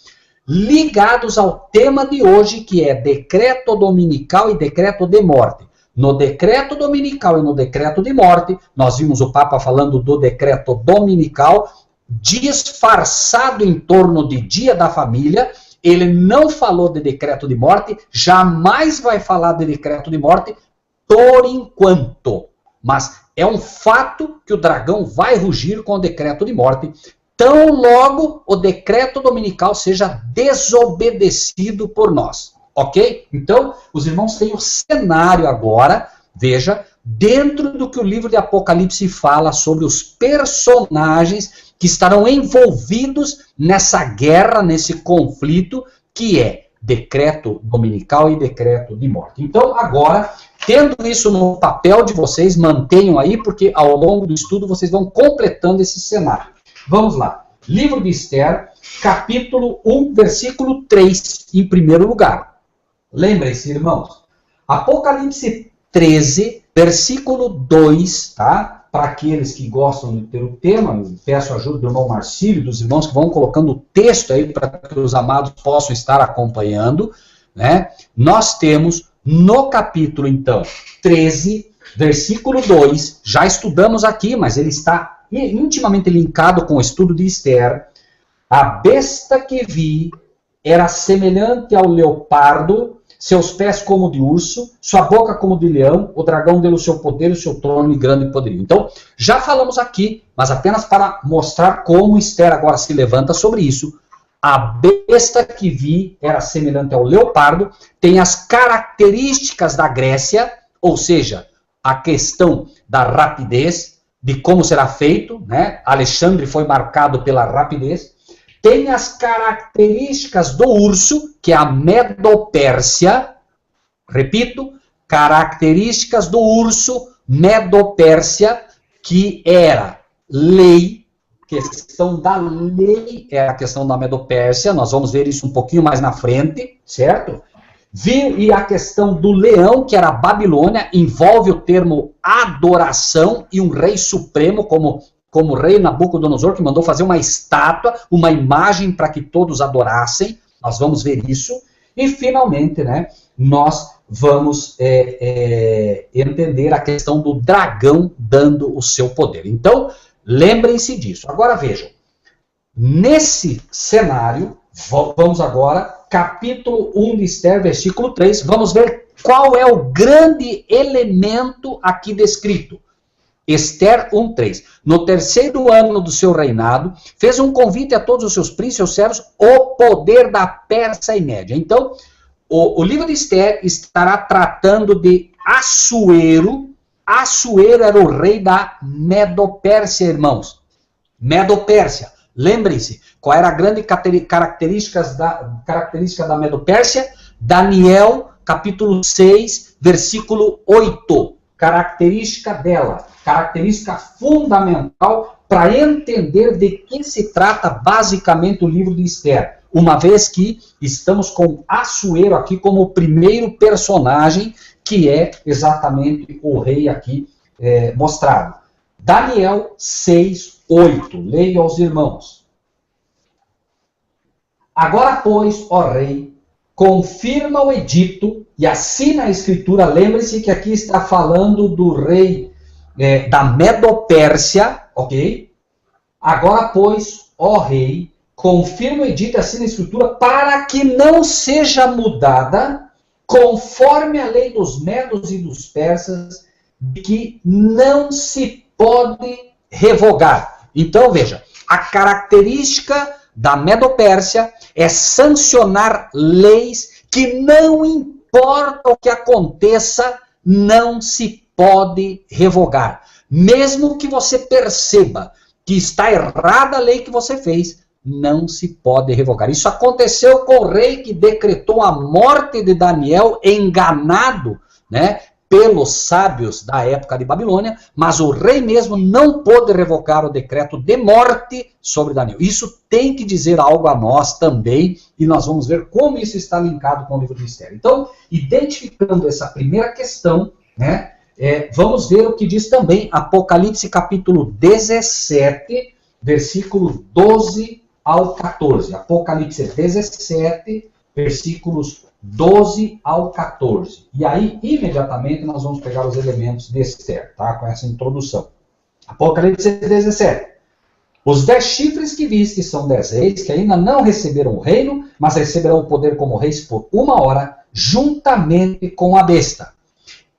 ligados ao tema de hoje, que é decreto dominical e decreto de morte. No decreto dominical e no decreto de morte, nós vimos o Papa falando do decreto dominical, disfarçado em torno de Dia da Família. Ele não falou de decreto de morte, jamais vai falar de decreto de morte, por enquanto. Mas é um fato que o dragão vai rugir com o decreto de morte, tão logo o decreto dominical seja desobedecido por nós. Ok? Então, os irmãos têm o cenário agora, veja, dentro do que o livro de Apocalipse fala sobre os personagens que estarão envolvidos nessa guerra, nesse conflito, que é decreto dominical e decreto de morte. Então, agora, tendo isso no papel de vocês, mantenham aí, porque ao longo do estudo vocês vão completando esse cenário. Vamos lá. Livro de Esther, capítulo 1, versículo 3, em primeiro lugar. Lembrem-se, irmãos, Apocalipse 13, versículo 2, tá? Para aqueles que gostam de ter o tema, eu peço a ajuda do irmão Marcílio e dos irmãos que vão colocando o texto aí para que os amados possam estar acompanhando, né? Nós temos no capítulo, então, 13, versículo 2, já estudamos aqui, mas ele está intimamente linkado com o estudo de Esther. A besta que vi era semelhante ao leopardo, seus pés como de urso, sua boca como de leão, o dragão deu o seu poder, o seu trono e grande poderio. Então, já falamos aqui, mas apenas para mostrar como Esther agora se levanta sobre isso. A besta que vi era semelhante ao leopardo, tem as características da Grécia, ou seja, a questão da rapidez, de como será feito, né? Alexandre foi marcado pela rapidez. Tem as características do urso, que é a Medo-Pérsia. Repito, características do urso, Medo-Pérsia, que era lei, questão da lei, é a questão da Medo-Pérsia, nós vamos ver isso um pouquinho mais na frente, certo? E a questão do leão, que era a Babilônia, envolve o termo adoração e um rei supremo, como o rei Nabucodonosor, que mandou fazer uma estátua, uma imagem para que todos adorassem. Nós vamos ver isso. E, finalmente, né, nós vamos entender a questão do dragão dando o seu poder. Então, lembrem-se disso. Agora, vejam. Nesse cenário, vamos agora, capítulo 1 de Esther, versículo 3, vamos ver qual é o grande elemento aqui descrito. Esther 1:3. No terceiro ano do seu reinado, fez um convite a todos os seus príncipes, seus servos, o poder da Pérsia e Média. Então, o livro de Esther estará tratando de Assuero. Assuero era o rei da Medo-Pérsia, irmãos. Medo-Pérsia. Lembrem-se, qual era a grande característica da Medo-Pérsia? Daniel, capítulo 6, versículo 8. Característica dela, característica fundamental para entender de que se trata basicamente o livro de Esther, uma vez que estamos com Assuero aqui como o primeiro personagem, que é exatamente o rei aqui mostrado. Daniel 6, 8, leio aos irmãos. Agora, pois, ó rei, confirma o edito e assina a escritura. Lembre-se que aqui está falando do rei da Medopérsia, ok? Agora, pois, ó rei, confirma o edito e assina a escritura para que não seja mudada conforme a lei dos medos e dos persas, de que não se pode revogar. Então, veja, a característica da Medopérsia é sancionar leis que não importa o que aconteça, não se pode revogar. Mesmo que você perceba que está errada a lei que você fez, não se pode revogar. Isso aconteceu com o rei que decretou a morte de Daniel, enganado, né, pelos sábios da época de Babilônia, mas o rei mesmo não pôde revogar o decreto de morte sobre Daniel. Isso tem que dizer algo a nós também, e nós vamos ver como isso está linkado com o livro de Esther. Então, identificando essa primeira questão, né, vamos ver o que diz também Apocalipse capítulo 17, versículo 12 ao 14. Apocalipse 17, versículos 12 ao 14. E aí, imediatamente, nós vamos pegar os elementos de Esther, tá? Com essa introdução. Apocalipse 17. Os 10 chifres que viste são 10 reis que ainda não receberam o reino, mas receberão o poder como reis por 1 hora, juntamente com a besta.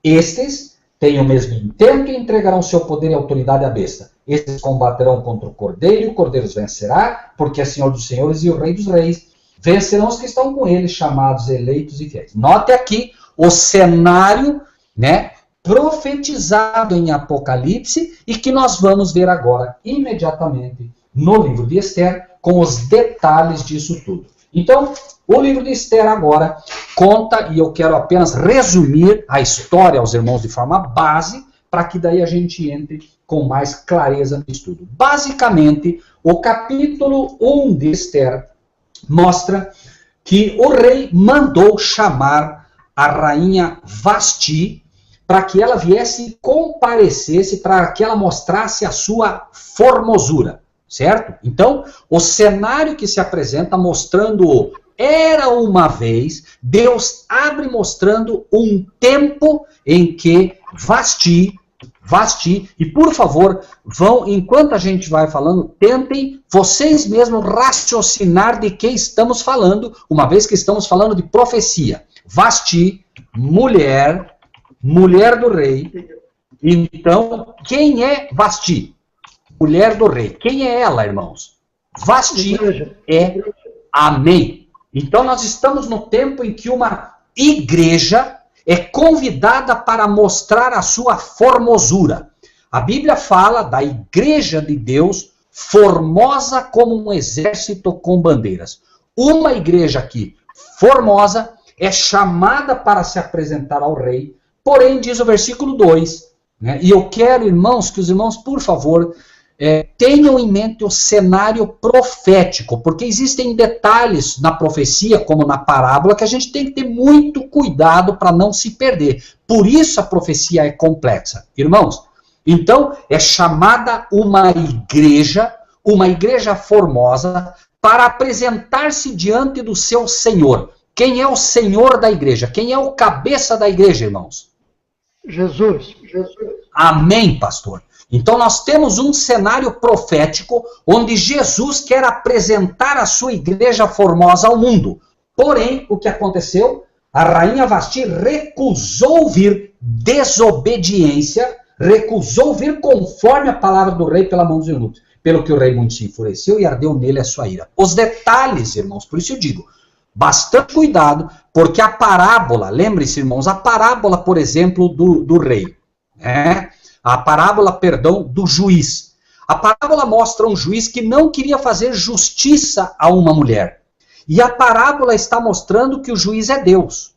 Estes têm o mesmo intento e entregarão seu poder e autoridade à besta. Estes combaterão contra o cordeiro e o cordeiro os vencerá, porque é Senhor dos senhores e o Rei dos reis. Vencerão os que estão com ele, chamados, eleitos e fiéis. Note aqui o cenário, né, profetizado em Apocalipse e que nós vamos ver agora, imediatamente, no livro de Esther, com os detalhes disso tudo. Então, o livro de Esther agora conta, e eu quero apenas resumir a história aos irmãos de forma base, para que daí a gente entre com mais clareza no estudo. Basicamente, o capítulo 1 de Esther mostra que o rei mandou chamar a rainha Vasti para que ela viesse e comparecesse, para que ela mostrasse a sua formosura, certo? Então, o cenário que se apresenta mostrando era uma vez, Deus abre mostrando um tempo em que Vasti, e por favor, vão, enquanto a gente vai falando, tentem vocês mesmos raciocinar de que estamos falando, uma vez que estamos falando de profecia. Vasti, mulher do rei. Então, quem é Vasti? Mulher do rei. Quem é ela, irmãos? Vasti é Amém. Então, nós estamos no tempo em que uma igreja é convidada para mostrar a sua formosura. A Bíblia fala da igreja de Deus, formosa como um exército com bandeiras. Uma igreja aqui, formosa, é chamada para se apresentar ao rei, porém, diz o versículo 2, né, e eu quero, irmãos, que os irmãos, por favor, tenham em mente o cenário profético, porque existem detalhes na profecia, como na parábola, que a gente tem que ter muito cuidado para não se perder. Por isso a profecia é complexa. Irmãos, então é chamada uma igreja formosa, para apresentar-se diante do seu Senhor. Quem é o Senhor da igreja? Quem é o cabeça da igreja, irmãos? Jesus. Amém, pastor. Então nós temos um cenário profético onde Jesus quer apresentar a sua igreja formosa ao mundo. Porém, o que aconteceu? A rainha Vasti recusou vir, desobediência, recusou vir conforme a palavra do rei pela mão dos eunucos. Pelo que o rei muito se enfureceu e ardeu nele a sua ira. Os detalhes, irmãos, por isso eu digo, bastante cuidado, porque a parábola, lembre-se, irmãos, a parábola, por exemplo, do rei, né? A parábola, perdão, do juiz. A parábola mostra um juiz que não queria fazer justiça a uma mulher. E a parábola está mostrando que o juiz é Deus.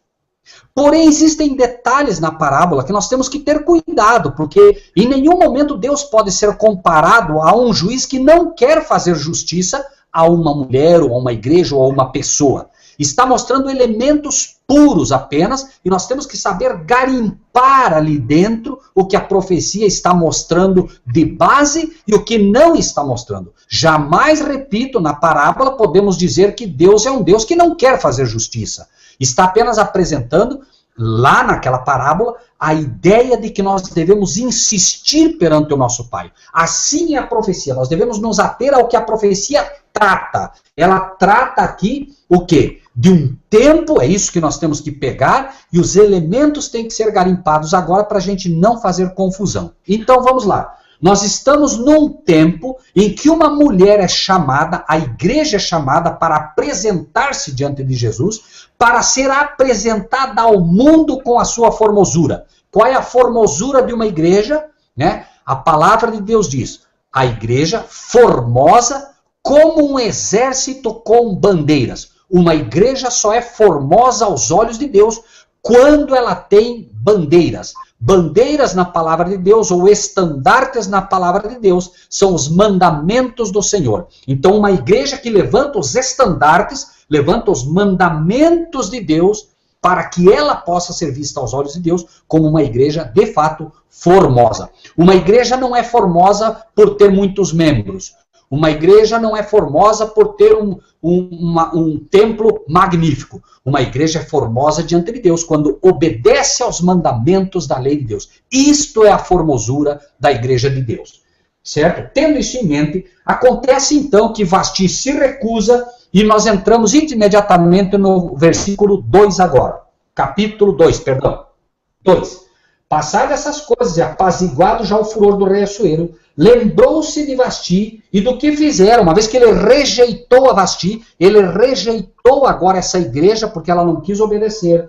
Porém, existem detalhes na parábola que nós temos que ter cuidado, porque em nenhum momento Deus pode ser comparado a um juiz que não quer fazer justiça a uma mulher, ou a uma igreja, ou a uma pessoa. Está mostrando elementos puros apenas, e nós temos que saber garimpar ali dentro o que a profecia está mostrando de base e o que não está mostrando. Jamais, repito, na parábola podemos dizer que Deus é um Deus que não quer fazer justiça. Está apenas apresentando, lá naquela parábola, a ideia de que nós devemos insistir perante o nosso Pai. Assim é a profecia. Nós devemos nos ater ao que a profecia trata. Ela trata aqui o quê? De um tempo, é isso que nós temos que pegar, e os elementos têm que ser garimpados agora para a gente não fazer confusão. Então vamos lá. Nós estamos num tempo em que uma mulher é chamada, a igreja é chamada para apresentar-se diante de Jesus, para ser apresentada ao mundo com a sua formosura. Qual é a formosura de uma igreja? Né? A palavra de Deus diz, a igreja formosa como um exército com bandeiras. Uma igreja só é formosa aos olhos de Deus quando ela tem bandeiras. Bandeiras na palavra de Deus, ou estandartes na palavra de Deus, são os mandamentos do Senhor. Então, uma igreja que levanta os estandartes, levanta os mandamentos de Deus, para que ela possa ser vista aos olhos de Deus como uma igreja, de fato, formosa. Uma igreja não é formosa por ter muitos membros. Uma igreja não é formosa por ter um templo magnífico. Uma igreja é formosa diante de Deus quando obedece aos mandamentos da lei de Deus. Isto é a formosura da igreja de Deus. Certo? Tendo isso em mente, acontece então que Vasti se recusa e nós entramos imediatamente no versículo 2 agora. Capítulo 2, perdão. 2. Passadas essas coisas e apaziguado já o furor do rei Assuero, lembrou-se de Vasti e do que fizeram. Uma vez que ele rejeitou a Vasti, ele rejeitou agora essa igreja porque ela não quis obedecer.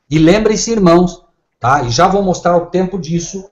E lembrem-se, irmãos, tá? E já vou mostrar o tempo disso,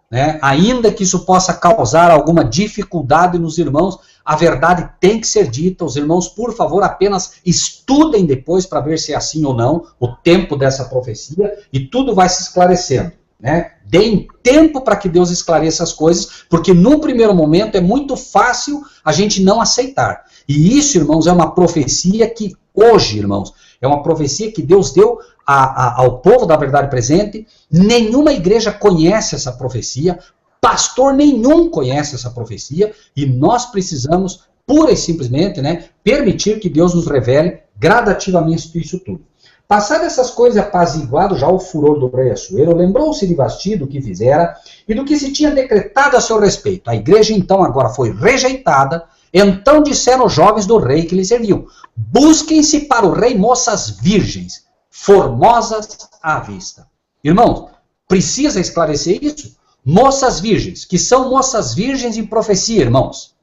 né? Ainda que isso possa causar alguma dificuldade nos irmãos, a verdade tem que ser dita. Os irmãos, por favor, apenas estudem depois para ver se é assim ou não, o tempo dessa profecia, e tudo vai se esclarecendo. Né? Deem tempo para que Deus esclareça as coisas, porque no primeiro momento é muito fácil a gente não aceitar. E isso, irmãos, é uma profecia que hoje, irmãos, é uma profecia que Deus deu ao povo da verdade presente. Nenhuma igreja conhece essa profecia, pastor nenhum conhece essa profecia, e nós precisamos, pura e simplesmente, né, permitir que Deus nos revele gradativamente isso tudo. Passadas essas coisas, apaziguado já o furor do rei Assuero, lembrou-se de Vasti do que fizera e do que se tinha decretado a seu respeito. A igreja então agora foi rejeitada. Então disseram os jovens do rei que lhe serviam: busquem-se para o rei moças virgens, formosas à vista. Irmãos, precisa esclarecer isso? Moças virgens, que são moças virgens em profecia, irmãos.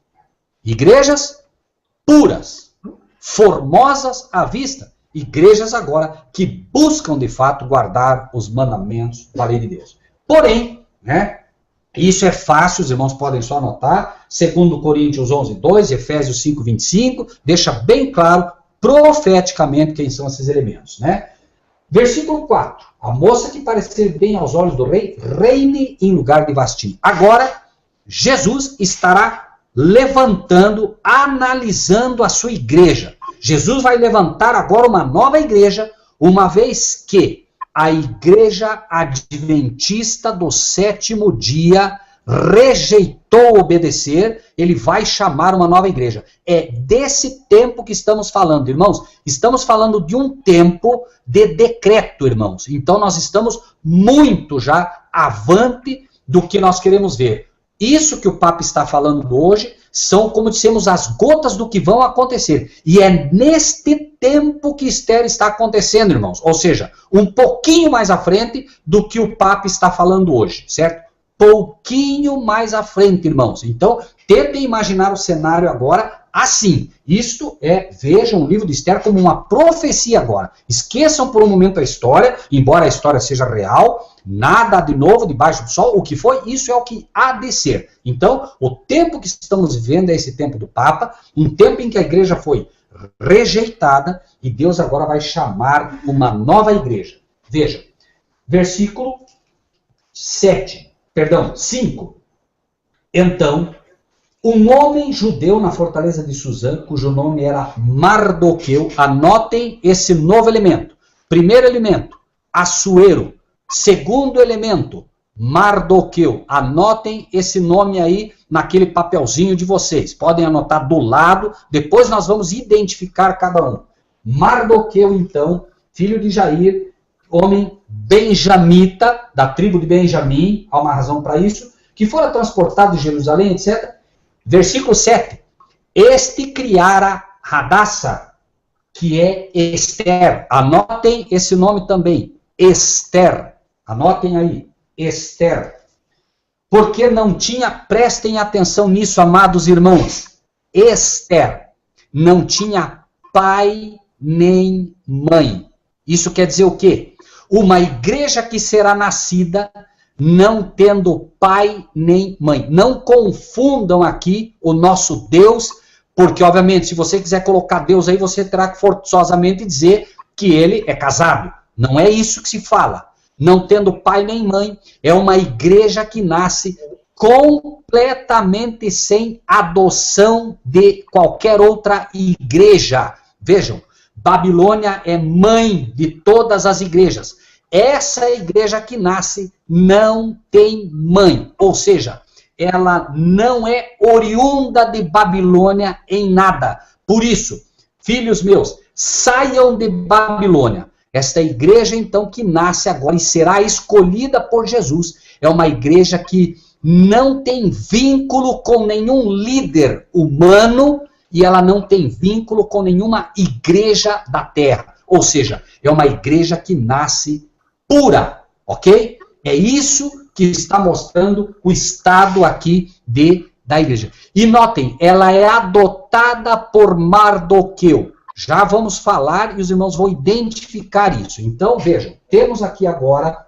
Igrejas puras, formosas à vista. Igrejas agora que buscam de fato guardar os mandamentos da lei de Deus. Porém, né, isso é fácil, os irmãos podem só anotar, 2 Coríntios 11:2, Efésios 5:25, deixa bem claro profeticamente quem são esses elementos. Né? Versículo 4, a moça que parecer bem aos olhos do rei, reine em lugar de Vasti. Agora, Jesus estará levantando, analisando a sua igreja. Jesus vai levantar agora uma nova igreja, uma vez que a igreja adventista do sétimo dia rejeitou obedecer, ele vai chamar uma nova igreja. É desse tempo que estamos falando, irmãos. Estamos falando de um tempo de decreto, irmãos. Então nós estamos muito já avante do que nós queremos ver. Isso que o Papa está falando hoje são, como dissemos, as gotas do que vão acontecer. E é neste tempo que Esther está acontecendo, irmãos. Ou seja, um pouquinho mais à frente do que o Papa está falando hoje, certo? Pouquinho mais à frente, irmãos. Então, tentem imaginar o cenário agora assim. Isto é, vejam o livro de Esther como uma profecia agora. Esqueçam por um momento a história, embora a história seja real, nada de novo debaixo do sol. O que foi, isso é o que há de ser. Então, o tempo que estamos vivendo é esse tempo do Papa, um tempo em que a igreja foi rejeitada, e Deus agora vai chamar uma nova igreja. Veja, versículo 5. Então, um homem judeu na fortaleza de Suzã, cujo nome era Mardoqueu, anotem esse novo elemento. Primeiro elemento, Assuero. Segundo elemento, Mardoqueu. Anotem esse nome aí naquele papelzinho de vocês. Podem anotar do lado, depois nós vamos identificar cada um. Mardoqueu, então, filho de Jair, homem benjamita, da tribo de Benjamim, há uma razão para isso, que fora transportado de Jerusalém, etc. Versículo 7. Este criara Hadassa, que é Esther. Anotem esse nome também. Esther. Anotem aí. Esther. Porque não tinha, prestem atenção nisso, amados irmãos. Esther não tinha pai nem mãe. Isso quer dizer o quê? Uma igreja que será nascida não tendo pai nem mãe. Não confundam aqui o nosso Deus, porque, obviamente, se você quiser colocar Deus aí, você terá que forçosamente dizer que ele é casado. Não é isso que se fala. Não tendo pai nem mãe, é uma igreja que nasce completamente sem adoção de qualquer outra igreja. Vejam, Babilônia é mãe de todas as igrejas. Essa igreja que nasce não tem mãe, ou seja, ela não é oriunda de Babilônia em nada. Por isso, filhos meus, saiam de Babilônia. Esta igreja, então, que nasce agora e será escolhida por Jesus, é uma igreja que não tem vínculo com nenhum líder humano e ela não tem vínculo com nenhuma igreja da terra. Ou seja, é uma igreja que nasce pura, ok? É isso que está mostrando o estado aqui da igreja. E notem, ela é adotada por Mardoqueu. Já vamos falar e os irmãos vão identificar isso. Então, vejam, temos aqui agora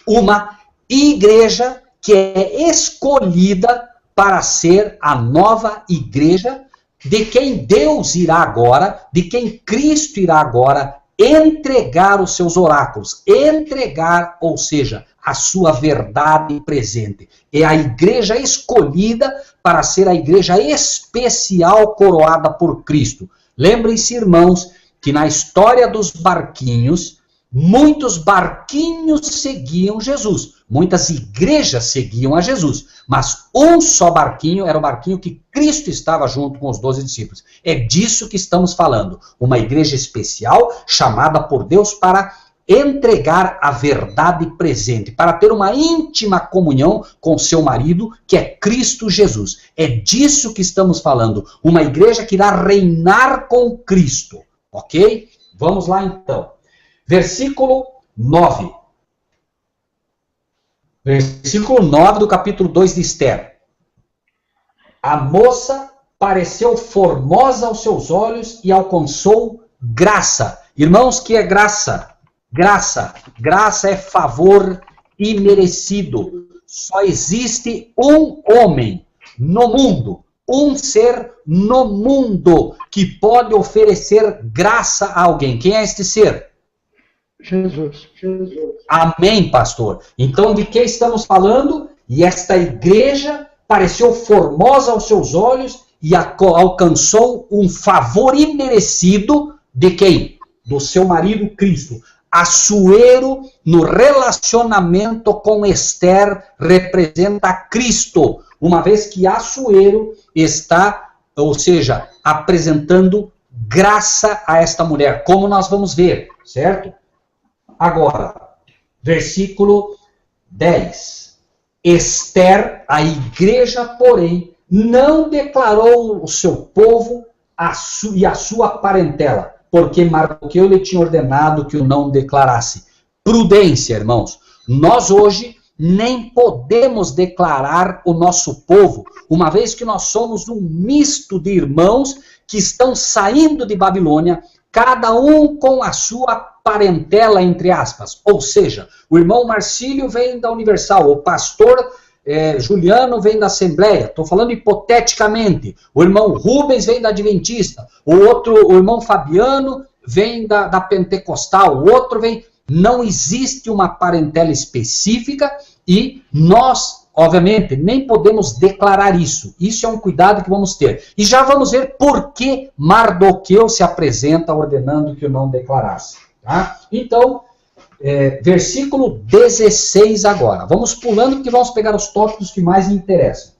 uma igreja que é escolhida para ser a nova igreja de quem Deus irá agora, de quem Cristo irá agora entregar os seus oráculos. Entregar, ou seja, a sua verdade presente. É a igreja escolhida para ser a igreja especial coroada por Cristo. Lembrem-se, irmãos, que na história dos barquinhos, muitos barquinhos seguiam Jesus. Muitas igrejas seguiam a Jesus. Mas um só barquinho era o barquinho que Cristo estava junto com os 12 discípulos. É disso que estamos falando. Uma igreja especial chamada por Deus para entregar a verdade presente, para ter uma íntima comunhão com seu marido, que é Cristo Jesus. É disso que estamos falando. Uma igreja que irá reinar com Cristo. Ok? Vamos lá então. Versículo 9. Versículo 9 do capítulo 2 de Esther. A moça pareceu formosa aos seus olhos e alcançou graça. Irmãos, que é graça? Graça é favor imerecido. Só existe um homem no mundo, um ser no mundo que pode oferecer graça a alguém. Quem é este ser? Jesus. Amém, pastor. Então, de que estamos falando? E esta igreja pareceu formosa aos seus olhos e alcançou um favor imerecido de quem? Do seu marido Cristo. Assuero, no relacionamento com Esther, representa Cristo, uma vez que Assuero está, ou seja, apresentando graça a esta mulher, como nós vamos ver, certo? Agora, versículo 10. Esther, a igreja, porém, não declarou o seu povo e a sua parentela, porque Mardoqueu lhe tinha ordenado que o não declarasse. Prudência, irmãos. Nós hoje nem podemos declarar o nosso povo, uma vez que nós somos um misto de irmãos que estão saindo de Babilônia, cada um com a sua parentela, entre aspas. Ou seja, o irmão Marcílio vem da Universal, o pastor Juliano vem da Assembleia, estou falando hipoteticamente, o irmão Rubens vem da Adventista, o irmão Fabiano vem da Pentecostal, o outro vem... Não existe uma parentela específica e nós, obviamente, nem podemos declarar isso. Isso é um cuidado que vamos ter. E já vamos ver por que Mardoqueu se apresenta ordenando que o não declarasse. Tá? Então, versículo 16 agora. Vamos pulando porque vamos pegar os tópicos que mais interessam.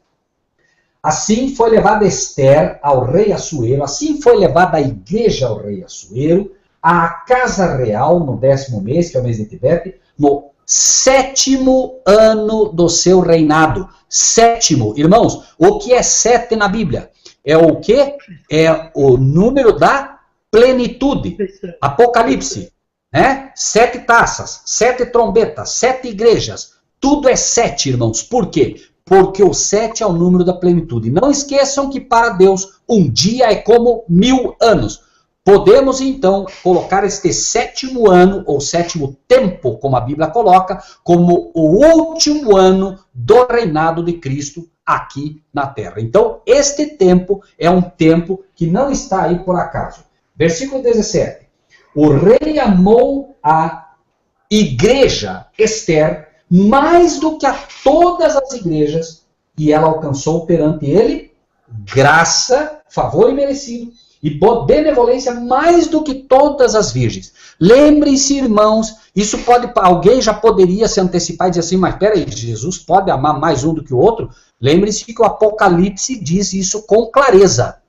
Assim foi levada Esther ao rei Assuero, assim foi levada a igreja ao rei Assuero, à casa real no 10º mês, que é o mês de Tebete, no 7º ano do seu reinado. 7º. Irmãos, o que é 7 na Bíblia? É o quê? É o número da plenitude. Apocalipse. Né? 7 taças, 7 trombetas, 7 igrejas. Tudo é 7, irmãos. Por quê? Porque o 7 é o número da plenitude. Não esqueçam que para Deus um dia é como 1000 anos. Podemos, então, colocar este 7º ano, ou 7º tempo, como a Bíblia coloca, como o último ano do reinado de Cristo aqui na Terra. Então, este tempo é um tempo que não está aí por acaso. Versículo 17. O rei amou a igreja Ester mais do que a todas as igrejas, e ela alcançou perante ele graça, favor imerecido, e benevolência mais do que todas as virgens. Lembrem-se, irmãos, isso pode, alguém já poderia se antecipar e dizer assim, mas peraí, Jesus pode amar mais um do que o outro? Lembrem-se que o Apocalipse diz isso com clareza.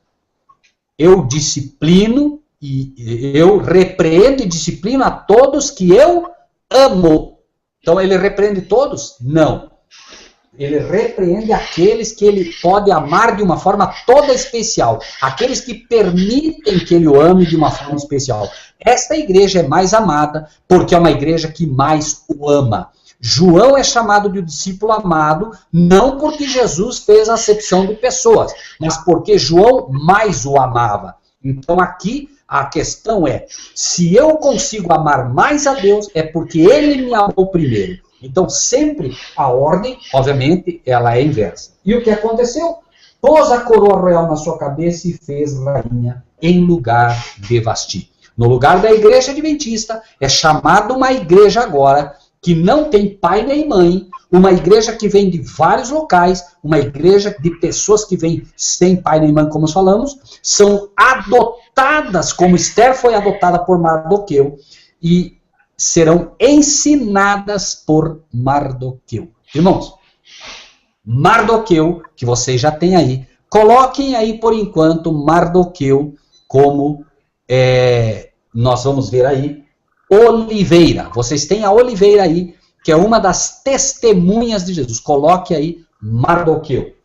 Eu disciplino, e eu repreendo e disciplino a todos que eu amo. Então ele repreende todos? Não. Ele repreende aqueles que ele pode amar de uma forma toda especial. Aqueles que permitem que ele o ame de uma forma especial. Esta igreja é mais amada porque é uma igreja que mais o ama. João é chamado de discípulo amado, não porque Jesus fez acepção de pessoas, mas porque João mais o amava. Então aqui a questão é, se eu consigo amar mais a Deus, é porque ele me amou primeiro. Então, sempre a ordem, obviamente, ela é inversa. E o que aconteceu? Pôs a coroa royal na sua cabeça e fez rainha em lugar de Vasti. No lugar da igreja adventista, é chamada uma igreja agora que não tem pai nem mãe, uma igreja que vem de vários locais, uma igreja de pessoas que vêm sem pai nem mãe, como nós falamos, são adotadas, como Esther foi adotada por Mardoqueu, e serão ensinadas por Mardoqueu. Irmãos, Mardoqueu, que vocês já têm aí, coloquem aí por enquanto Mardoqueu como, nós vamos ver aí, oliveira. Vocês têm a oliveira aí, que é uma das testemunhas de Jesus. Coloque aí Mardoqueu.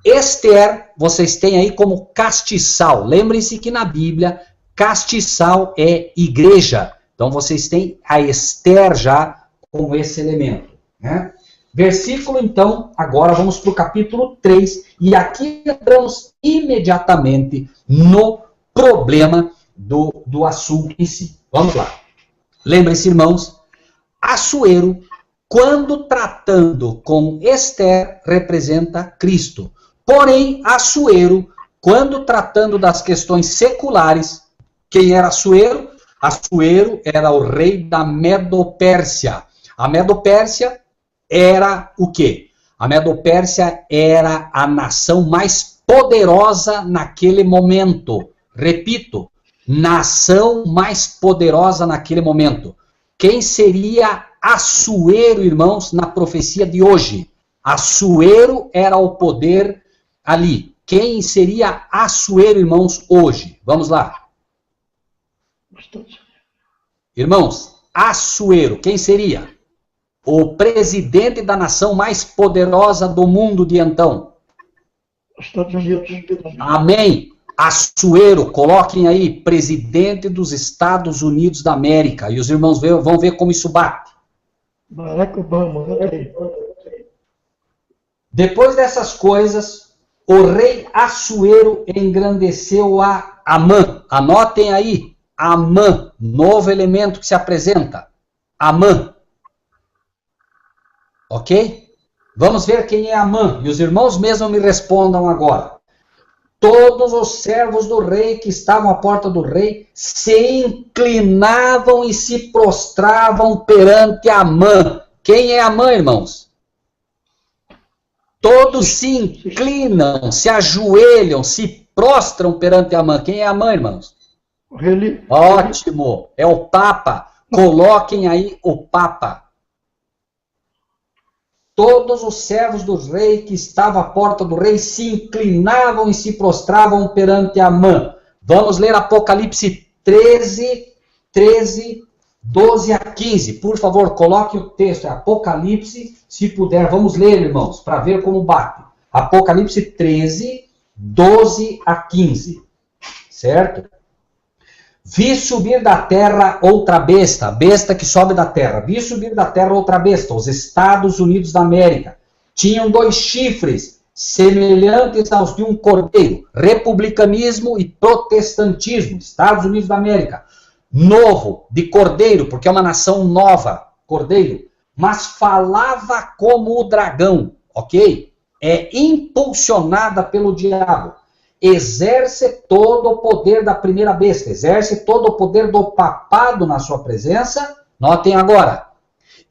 Esther, vocês têm aí como castiçal. Lembrem-se que na Bíblia, castiçal é igreja. Então, vocês têm a Esther já com esse elemento. Né? Versículo, então, agora vamos para o capítulo 3. E aqui entramos imediatamente no problema do assunto em si. Vamos lá. Lembrem-se, irmãos, Assuero, quando tratando com Esther, representa Cristo. Porém, Assuero, quando tratando das questões seculares, quem era Assuero? Assuero era o rei da Medo-Pérsia. A Medo-Pérsia era o quê? A Medo-Pérsia era a nação mais poderosa naquele momento. Repito, nação mais poderosa naquele momento. Quem seria Assuero, irmãos, na profecia de hoje? Assuero era o poder ali. Quem seria Assuero, irmãos, hoje? Vamos lá. Irmãos, Assuero, quem seria? O presidente da nação mais poderosa do mundo de então. Estados Unidos. Amém. Assuero, coloquem aí, presidente dos Estados Unidos da América. E os irmãos vão ver como isso bate. Barack Obama. Depois dessas coisas, o rei Assuero engrandeceu a Amã. Anotem aí. Amã, novo elemento que se apresenta. Amã. Ok? Vamos ver quem é Amã. E os irmãos mesmo me respondam agora. Todos os servos do rei que estavam à porta do rei se inclinavam e se prostravam perante Amã. Quem é Amã, irmãos? Todos se inclinam, se ajoelham, se prostram perante Amã. Quem é Amã, irmãos? Ótimo, é o Papa. Coloquem aí o Papa. Todos os servos do rei que estavam à porta do rei se inclinavam e se prostravam perante Amã. Vamos ler Apocalipse 13, 13, 12 a 15. Por favor, coloque o texto, Apocalipse, se puder. Vamos ler, irmãos, para ver como bate. Apocalipse 13, 12 a 15. Certo? Vi subir da terra outra besta, a besta que sobe da terra. Vi subir da terra outra besta, os Estados Unidos da América. Tinham 2 chifres, semelhantes aos de um cordeiro. Republicanismo e protestantismo. Estados Unidos da América. Novo, de cordeiro, porque é uma nação nova, cordeiro. Mas falava como o dragão, ok? É impulsionada pelo diabo. Exerce todo o poder da primeira besta, exerce todo o poder do papado na sua presença, notem agora,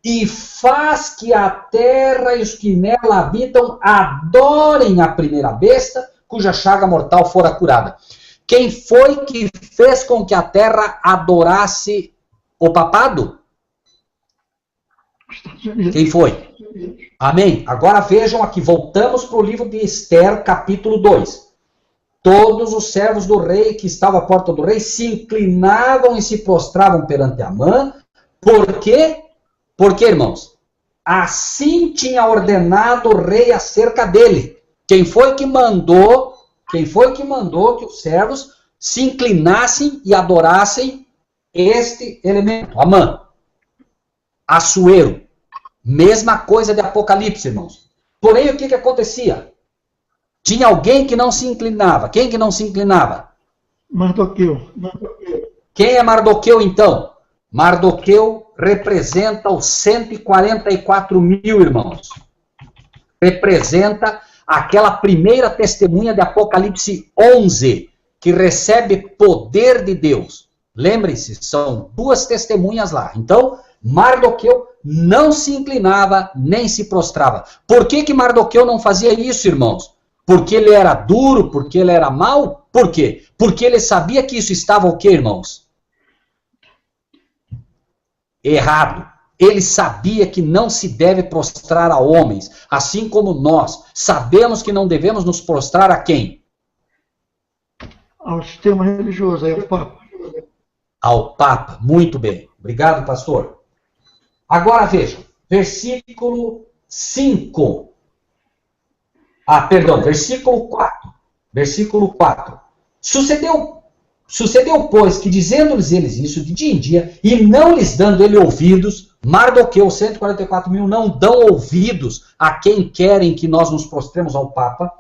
e faz que a terra e os que nela habitam adorem a primeira besta, cuja chaga mortal fora curada. Quem foi que fez com que a terra adorasse o papado? Quem foi? Amém? Agora vejam aqui, voltamos para o livro de Esther, capítulo 2. Todos os servos do rei que estavam à porta do rei se inclinavam e se prostravam perante Amã. Por quê? Porque, irmãos, assim tinha ordenado o rei acerca dele. Quem foi que mandou que os servos se inclinassem e adorassem este elemento? Amã. Assuero. Mesma coisa de Apocalipse, irmãos. Porém, o que acontecia? Tinha alguém que não se inclinava. Quem que não se inclinava? Mardoqueu. Quem é Mardoqueu, então? Mardoqueu representa os 144 mil, irmãos. Representa aquela primeira testemunha de Apocalipse 11, que recebe poder de Deus. Lembre-se, são 2 testemunhas lá. Então, Mardoqueu não se inclinava nem se prostrava. Por que Mardoqueu não fazia isso, irmãos? Porque ele era duro? Porque ele era mau? Por quê? Porque ele sabia que isso estava o quê, irmãos? Errado. Ele sabia que não se deve prostrar a homens, assim como nós sabemos que não devemos nos prostrar a quem? Ao sistema religioso, ao Papa. Ao Papa, muito bem. Obrigado, pastor. Agora vejam, versículo 5. Versículo 4. Versículo 4. Sucedeu, pois, que dizendo-lhes eles isso de dia em dia, e não lhes dando ele ouvidos, Mardoqueu, 144 mil, não dão ouvidos a quem querem que nós nos prostremos ao Papa,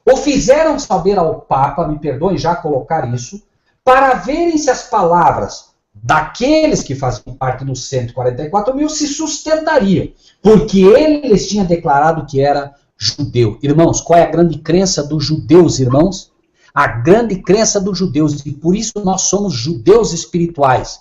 ou fizeram saber ao Papa, me perdoem já colocar isso, para verem se as palavras daqueles que faziam parte dos 144 mil se sustentariam, porque ele lhes tinha declarado que era judeu. Irmãos, qual é a grande crença dos judeus, irmãos? A grande crença dos judeus, e por isso nós somos judeus espirituais.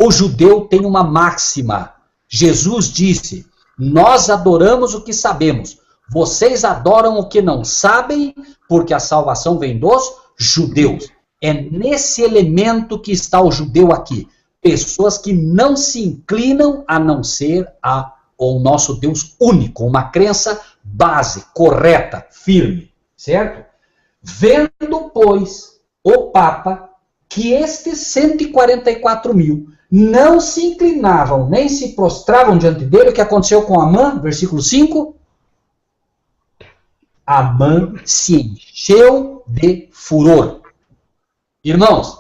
O judeu tem uma máxima. Jesus disse, nós adoramos o que sabemos, vocês adoram o que não sabem, porque a salvação vem dos judeus. É nesse elemento que está o judeu aqui. Pessoas que não se inclinam a não ser o nosso Deus único, uma crença base, correta, firme, certo? Vendo, pois, o Papa, que estes 144 mil não se inclinavam, nem se prostravam diante dele, o que aconteceu com Amã, versículo 5? Amã se encheu de furor. Irmãos,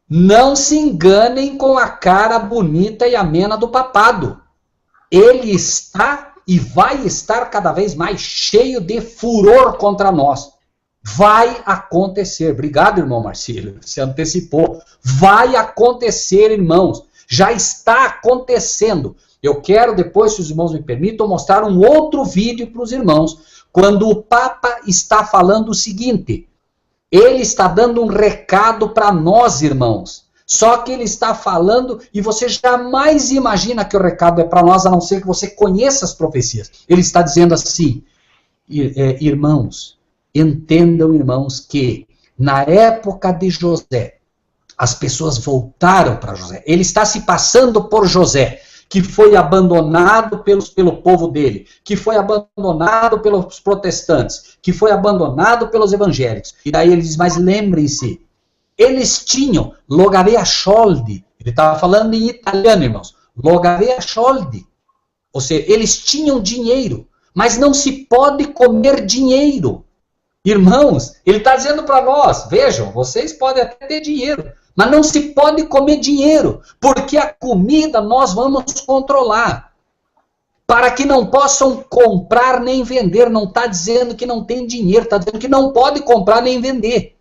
não se enganem com a cara bonita e amena do papado. Ele está e vai estar cada vez mais cheio de furor contra nós. Vai acontecer. Obrigado, irmão Marcílio, você antecipou. Vai acontecer, irmãos. Já está acontecendo. Eu quero depois, se os irmãos me permitam, mostrar um outro vídeo para os irmãos, quando o Papa está falando o seguinte. Ele está dando um recado para nós, irmãos. Só que ele está falando e você jamais imagina que o recado é para nós, a não ser que você conheça as profecias. Ele está dizendo assim, irmãos, entendam, irmãos, que na época de José, as pessoas voltaram para José. Ele está se passando por José, que foi abandonado pelo povo dele, que foi abandonado pelos protestantes, que foi abandonado pelos evangélicos. E daí ele diz, mas lembrem-se, eles tinham Logarea Scholdi, Ele estava falando em italiano, irmãos. Logavea soldi. Ou seja, eles tinham dinheiro, mas não se pode comer dinheiro. Irmãos, ele está dizendo para nós, vejam, vocês podem até ter dinheiro, mas não se pode comer dinheiro, porque a comida nós vamos controlar. Para que não possam comprar nem vender. Não está dizendo que não tem dinheiro, está dizendo que não pode comprar nem vender.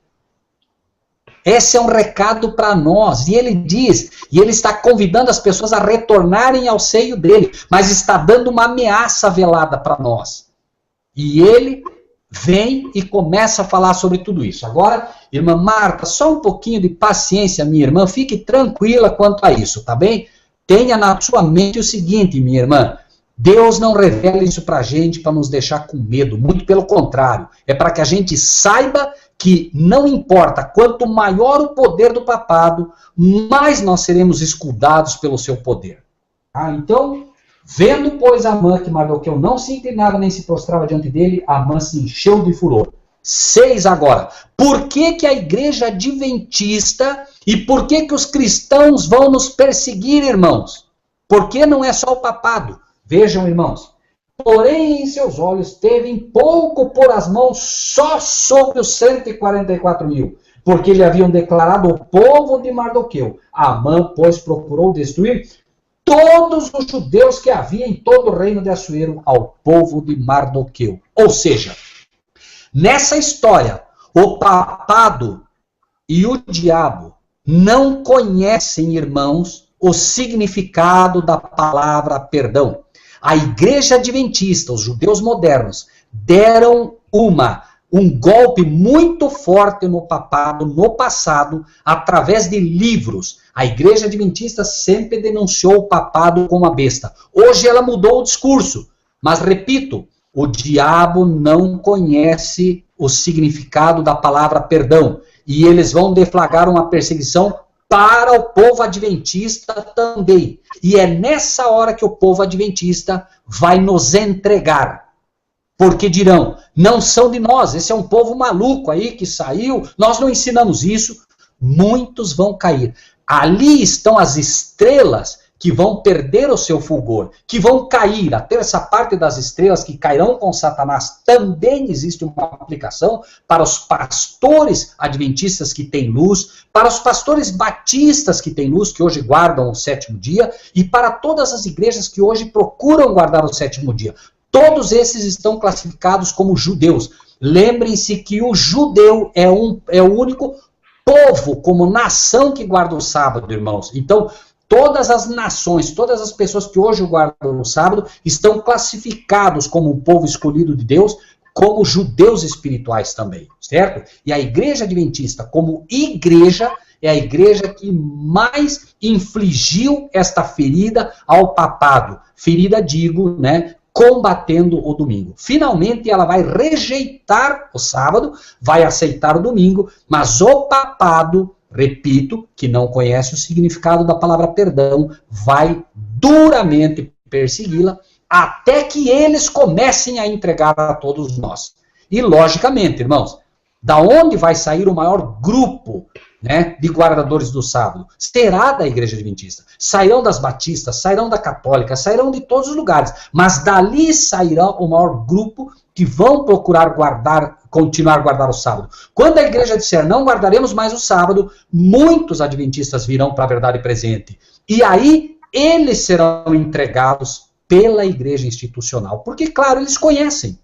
Esse é um recado para nós. E ele diz, e ele está convidando as pessoas a retornarem ao seio dele, mas está dando uma ameaça velada para nós. E ele vem e começa a falar sobre tudo isso. Agora, irmã Marta, só um pouquinho de paciência, minha irmã, fique tranquila quanto a isso, tá bem? Tenha na sua mente o seguinte, minha irmã, Deus não revela isso para a gente para nos deixar com medo, muito pelo contrário, é para que a gente saiba que não importa, quanto maior o poder do papado, mais nós seremos escudados pelo seu poder. Então, vendo, pois, Amã que Mardoqueu não se inclinava nem se prostrava diante dele, Amã se encheu de furor. 6 agora. Por que que a igreja adventista e por que que os cristãos vão nos perseguir, irmãos? Porque não é só o papado. Vejam, irmãos. Porém, em seus olhos teve em pouco pôr as mãos só sobre os 144 mil, porque lhe haviam declarado o povo de Mardoqueu. Amã, pois, procurou destruir todos os judeus que havia em todo o reino de Assuero ao povo de Mardoqueu. Ou seja, nessa história, o papado e o diabo não conhecem, irmãos, o significado da palavra perdão. A igreja adventista, os judeus modernos, deram um golpe muito forte no papado no passado, através de livros. A igreja adventista sempre denunciou o papado como a besta. Hoje ela mudou o discurso. Mas, repito, o diabo não conhece o significado da palavra perdão. E eles vão deflagrar uma perseguição para o povo adventista também. E é nessa hora que o povo adventista vai nos entregar. Porque dirão, não são de nós, esse é um povo maluco aí que saiu, nós não ensinamos isso. Muitos vão cair. Ali estão as estrelas que vão perder o seu fulgor, que vão cair. A terça parte das estrelas que cairão com Satanás também existe uma aplicação para os pastores adventistas que têm luz, para os pastores batistas que têm luz, que hoje guardam o 7º dia, e para todas as igrejas que hoje procuram guardar o 7º dia. Todos esses estão classificados como judeus. Lembrem-se que o judeu é o único povo, como nação, que guarda o sábado, irmãos. Então, todas as nações, todas as pessoas que hoje guardam o sábado, estão classificados como um povo escolhido de Deus, como judeus espirituais também, certo? E a igreja adventista, como igreja, é a igreja que mais infligiu esta ferida ao papado. Ferida, digo, né? Combatendo o domingo. Finalmente ela vai rejeitar o sábado, vai aceitar o domingo, mas o papado, repito, que não conhece o significado da palavra perdão, vai duramente persegui-la até que eles comecem a entregar a todos nós. E logicamente, irmãos, da onde vai sair o maior grupo, né, de guardadores do sábado? Será da igreja adventista. Sairão das batistas, sairão da católica, sairão de todos os lugares. Mas dali sairá o maior grupo que vão procurar continuar a guardar o sábado. Quando a igreja disser não guardaremos mais o sábado, muitos adventistas virão para a verdade presente. E aí eles serão entregados pela igreja institucional. Porque, claro, eles conhecem.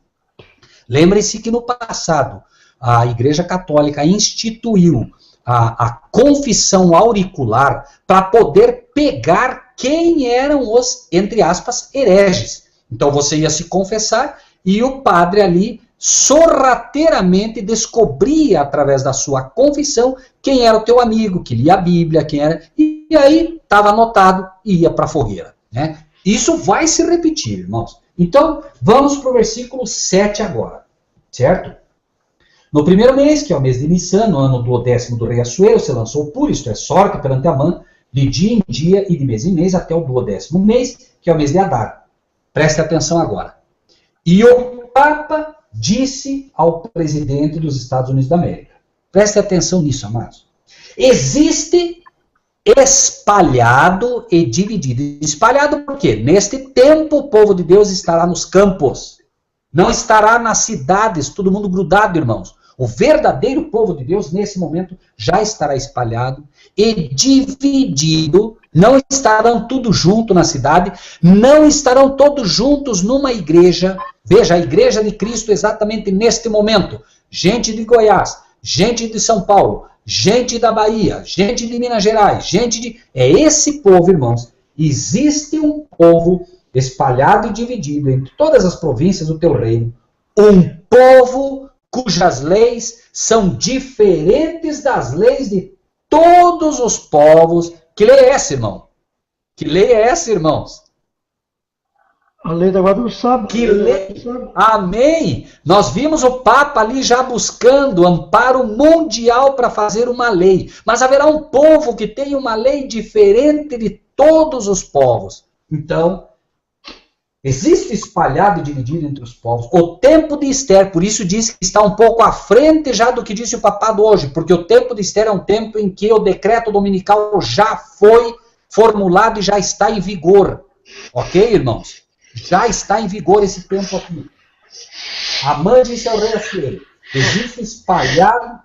Lembrem-se que no passado a igreja católica instituiu a confissão auricular para poder pegar quem eram os, entre aspas, hereges. Então você ia se confessar e o padre ali sorrateiramente descobria através da sua confissão quem era o teu amigo, que lia a Bíblia, quem era, e aí estava anotado e ia para a fogueira, né? Isso vai se repetir, irmãos. Então vamos para o versículo 7 agora, certo? No primeiro mês, que é o mês de Nissan, no ano do 10º do rei Assuero, se lançou o puro, isto é, sorte perante Amã, de dia em dia e de mês em mês, até o 10º mês, que é o mês de Adar. Preste atenção agora. E o Papa disse ao presidente dos Estados Unidos da América, preste atenção nisso, amados, existe espalhado e dividido. Espalhado por quê? Neste tempo o povo de Deus estará nos campos, não estará nas cidades, todo mundo grudado, irmãos. O verdadeiro povo de Deus, nesse momento, já estará espalhado e dividido. Não estarão tudo junto na cidade, não estarão todos juntos numa igreja. Veja, a igreja de Cristo exatamente neste momento. Gente de Goiás, gente de São Paulo, gente da Bahia, gente de Minas Gerais, gente de... É esse povo, irmãos. Existe um povo espalhado e dividido entre todas as províncias do teu reino. Um povo cujas leis são diferentes das leis de todos os povos. Que lei é essa, irmão? Que lei é essa, irmãos? A lei da guarda do sábado. Que lei? Amém! Nós vimos o Papa ali já buscando amparo mundial para fazer uma lei. Mas haverá um povo que tem uma lei diferente de todos os povos. Então, existe espalhado e dividido entre os povos. O tempo de Esther, por isso diz que está um pouco à frente já do que disse o papado hoje, porque o tempo de Esther é um tempo em que o decreto dominical já foi formulado e já está em vigor. Ok, irmãos? Já está em vigor esse tempo aqui. Amã disse ao rei Assuero, existe espalhado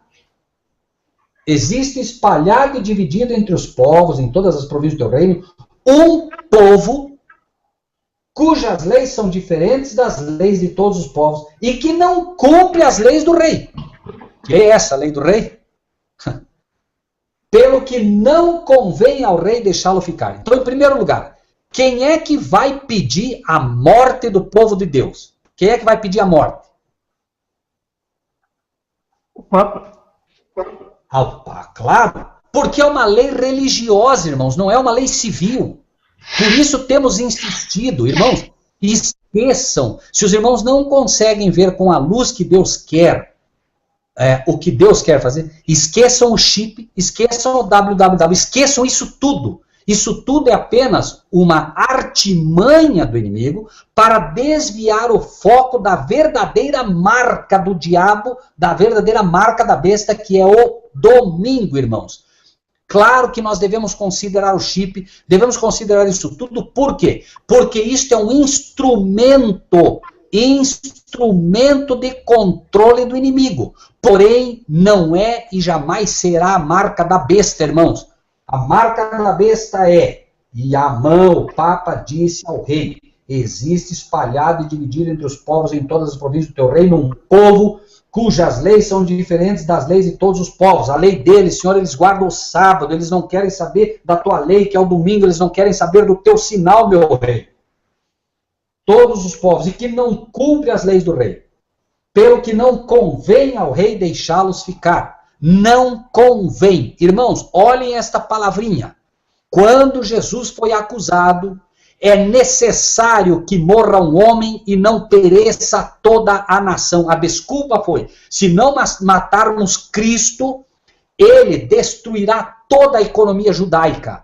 e dividido entre os povos, em todas as províncias do teu reino, um povo cujas leis são diferentes das leis de todos os povos e que não cumpre as leis do rei. Que é essa a lei do rei? Pelo que não convém ao rei deixá-lo ficar. Então, em primeiro lugar, quem é que vai pedir a morte do povo de Deus? Quem é que vai pedir a morte? O Papa. Claro, porque é uma lei religiosa, irmãos, não é uma lei civil. Por isso temos insistido, irmãos, esqueçam, se os irmãos não conseguem ver com a luz que Deus quer, o que Deus quer fazer, esqueçam o chip, esqueçam o www, esqueçam isso tudo. Isso tudo é apenas uma artimanha do inimigo para desviar o foco da verdadeira marca do diabo, da verdadeira marca da besta, que é o domingo, irmãos. Claro que nós devemos considerar o chip, devemos considerar isso tudo, por quê? Porque isto é um instrumento de controle do inimigo. Porém, não é e jamais será a marca da besta, irmãos. A marca da besta é, e Amã, o Papa, disse ao rei, existe espalhado e dividido entre os povos em todas as províncias do teu reino um povo cujas leis são diferentes das leis de todos os povos. A lei deles, Senhor, eles guardam o sábado, eles não querem saber da tua lei, que é o domingo, eles não querem saber do teu sinal, meu rei. Todos os povos, e que não cumpre as leis do rei, pelo que não convém ao rei deixá-los ficar. Não convém. Irmãos, olhem esta palavrinha. Quando Jesus foi acusado, é necessário que morra um homem e não pereça toda a nação. A desculpa foi, se não matarmos Cristo, ele destruirá toda a economia judaica.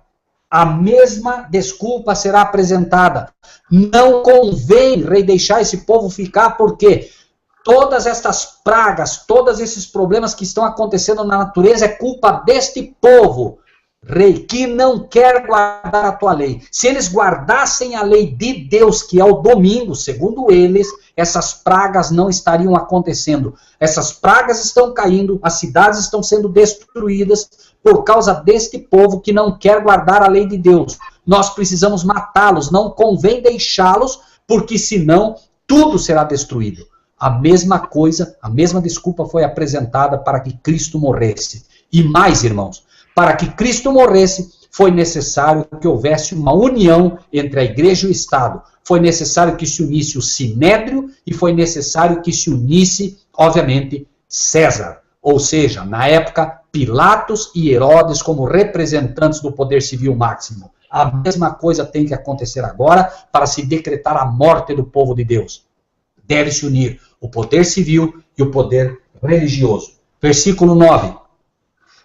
A mesma desculpa será apresentada. Não convém, rei, deixar esse povo ficar, porque todas estas pragas, todos esses problemas que estão acontecendo na natureza é culpa deste povo, rei, que não quer guardar a tua lei. Se eles guardassem a lei de Deus, que é o domingo, segundo eles, essas pragas não estariam acontecendo. Essas pragas estão caindo, as cidades estão sendo destruídas por causa deste povo que não quer guardar a lei de Deus. Nós precisamos matá-los, não convém deixá-los, porque senão tudo será destruído. A mesma coisa, a mesma desculpa foi apresentada para que Cristo morresse. E mais, irmãos, para que Cristo morresse, foi necessário que houvesse uma união entre a igreja e o Estado. Foi necessário que se unisse o Sinédrio e foi necessário que se unisse, obviamente, César. Ou seja, na época, Pilatos e Herodes como representantes do poder civil máximo. A mesma coisa tem que acontecer agora para se decretar a morte do povo de Deus. Deve se unir o poder civil e o poder religioso. Versículo 9.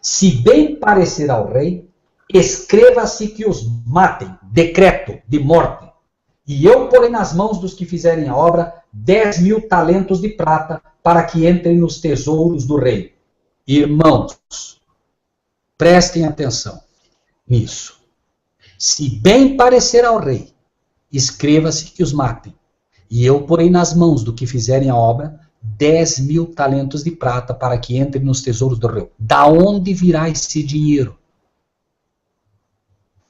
Se bem parecer ao rei, escreva-se que os matem, decreto de morte. E eu porei nas mãos dos que fizerem a obra 10.000 talentos de prata para que entrem nos tesouros do rei. Irmãos, prestem atenção. nisso. Se bem parecer ao rei, escreva-se que os matem, e eu porei nas mãos do que fizerem a obra 10.000 talentos de prata para que entre nos tesouros do rei. Da onde virá esse dinheiro?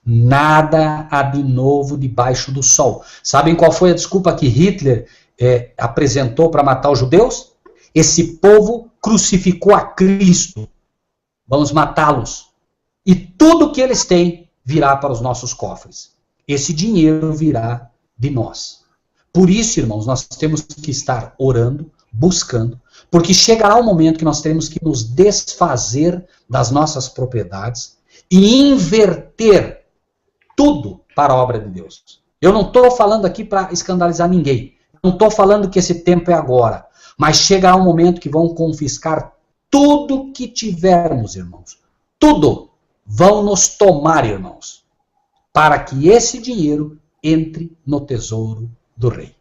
Nada há de novo debaixo do sol. Sabem qual foi a desculpa que Hitler apresentou para matar os judeus? Esse povo crucificou a Cristo. Vamos matá-los. E tudo que eles têm virá para os nossos cofres. Esse dinheiro virá de nós. Por isso, irmãos, nós temos que estar orando, buscando, porque chegará um momento que nós teremos que nos desfazer das nossas propriedades e inverter tudo para a obra de Deus. Eu não estou falando aqui para escandalizar ninguém. Não estou falando que esse tempo é agora. Mas chegará um momento que vão confiscar tudo que tivermos, irmãos. Tudo vão nos tomar, irmãos, para que esse dinheiro entre no tesouro do rei.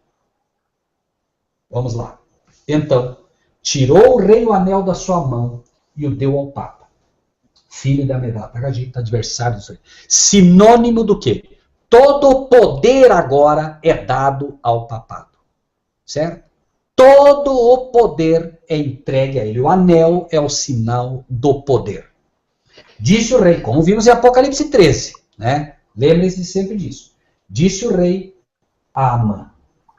Vamos lá. Então, tirou o rei o anel da sua mão e o deu ao Papa, filho de Amedata Gagita, adversário do rei. Sinônimo do quê? Todo o poder agora é dado ao papado. Certo? Todo o poder é entregue a ele. O anel é o sinal do poder. Disse o rei, como vimos em Apocalipse 13, né? Lembre-se sempre disso. Disse o rei a Amã: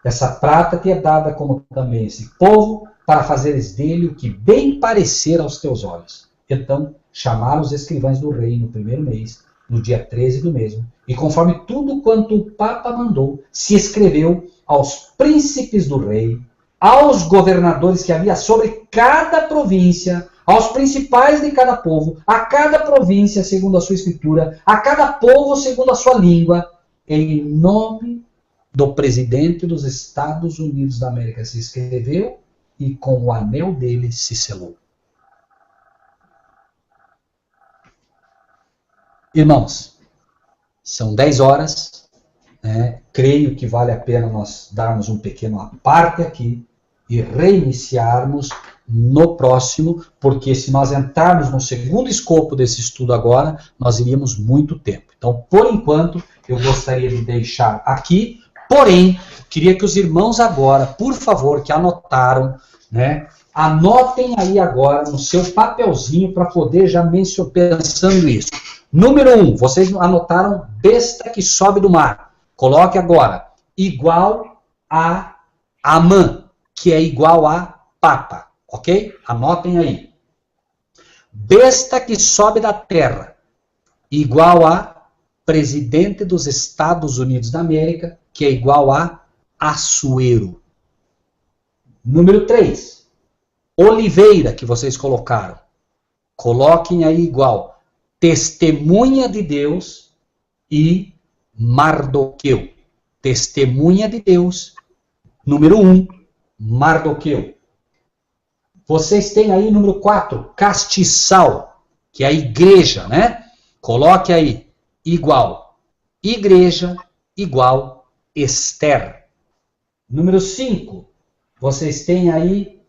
essa prata te é dada como também esse povo, para fazeres dele o que bem parecer aos teus olhos. Então chamaram os escrivães do rei no primeiro mês, no dia 13 do mesmo, e conforme tudo quanto o Papa mandou, se escreveu aos príncipes do rei, aos governadores que havia sobre cada província, aos principais de cada povo, a cada província segundo a sua escritura, a cada povo segundo a sua língua, em nome do presidente dos Estados Unidos da América se escreveu e com o anel dele se selou. Irmãos, são 10 horas, né? Creio que vale a pena nós darmos um pequeno aparte aqui e reiniciarmos no próximo, porque se nós entrarmos no segundo escopo desse estudo agora, nós iríamos muito tempo. Então, por enquanto, eu gostaria de deixar aqui, porém, queria que os irmãos agora, por favor, que anotaram, né, anotem aí agora no seu papelzinho para poder já mencionar, pensando isso. Número 1, vocês anotaram besta que sobe do mar. Coloque agora, igual a Amã, que é igual a Papa, ok? Anotem aí. Besta que sobe da terra, igual a presidente dos Estados Unidos da América, que é igual a Assuero. Número 3, oliveira, que vocês colocaram. Coloquem aí igual testemunha de Deus e Mardoqueu. Testemunha de Deus, número 1, Mardoqueu. Vocês têm aí número 4, castiçal, que é a igreja, né? Coloque aí, igual, igreja, igual, Esther. Número 5, vocês têm aí,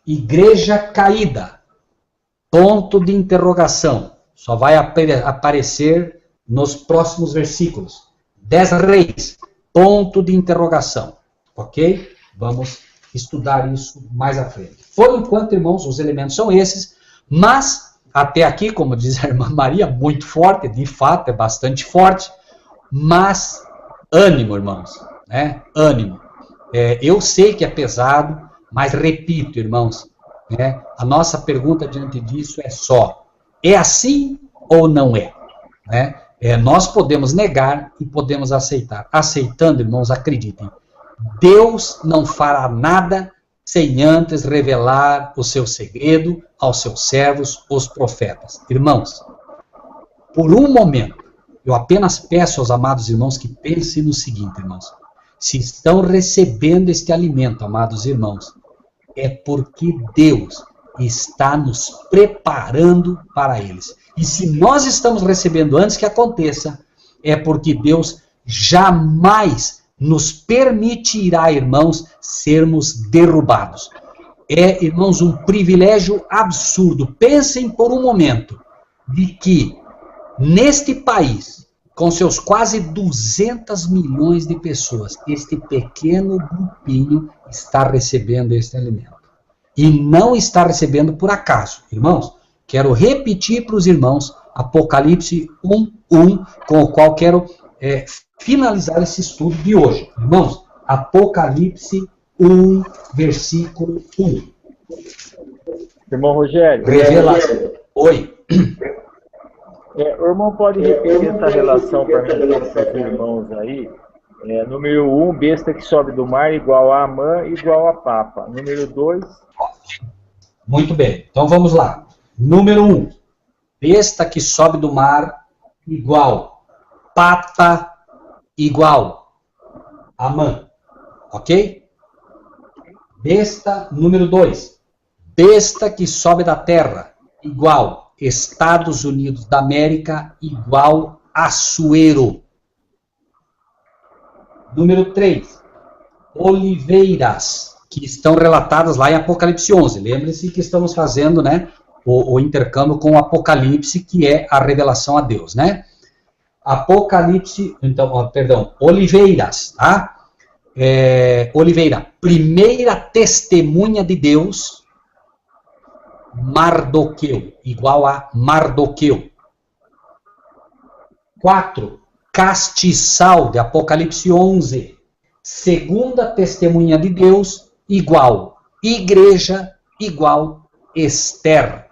igreja caída, ponto de interrogação. Só vai aparecer nos próximos versículos. 10 reis, ponto de interrogação. Ok? Vamos estudar isso mais à frente. Por enquanto, irmãos, os elementos são esses, mas até aqui, como diz a irmã Maria, muito forte, de fato, é bastante forte, mas ânimo, irmãos, né? Ânimo. Eu sei que é pesado, mas repito, irmãos, né? A nossa pergunta diante disso é só: é assim ou não é? Né? Nós podemos negar e podemos aceitar. Aceitando, irmãos, acreditem, Deus não fará nada sem antes revelar o seu segredo aos seus servos, os profetas. Irmãos, por um momento, eu apenas peço aos amados irmãos que pensem no seguinte, irmãos: se estão recebendo este alimento, amados irmãos, é porque Deus está nos preparando para eles. E se nós estamos recebendo antes que aconteça, é porque Deus jamais nos permitirá, irmãos, sermos derrubados. É, irmãos, um privilégio absurdo. Pensem por um momento de que Neste país, com seus quase 200 milhões de pessoas, este pequeno grupinho está recebendo este alimento. E não está recebendo por acaso. Irmãos, quero repetir para os irmãos Apocalipse 1:1, com o qual quero finalizar esse estudo de hoje. Irmãos, Apocalipse 1, versículo 1. Irmão Rogério. Revelação. Oi. O irmão pode repetir essa relação para mim, para os irmãos aí? Número 1, besta que sobe do mar igual a Amã igual a Papa. Número 2. Muito bem, então vamos lá. Número 1, besta que sobe do mar igual, Papa igual, Amã. Ok? Besta, número 2, besta que sobe da terra igual, Estados Unidos da América igual, Assuero. Número 3, oliveiras, que estão relatadas lá em Apocalipse 11. Lembre-se que estamos fazendo, né, o intercâmbio com o Apocalipse, que é a revelação a Deus, né? Apocalipse, então, perdão, oliveiras, tá? Oliveira, primeira testemunha de Deus, Mardoqueu, igual a Mardoqueu. 4, castiçal, de Apocalipse 11, segunda testemunha de Deus, igual, igreja, igual, Esther.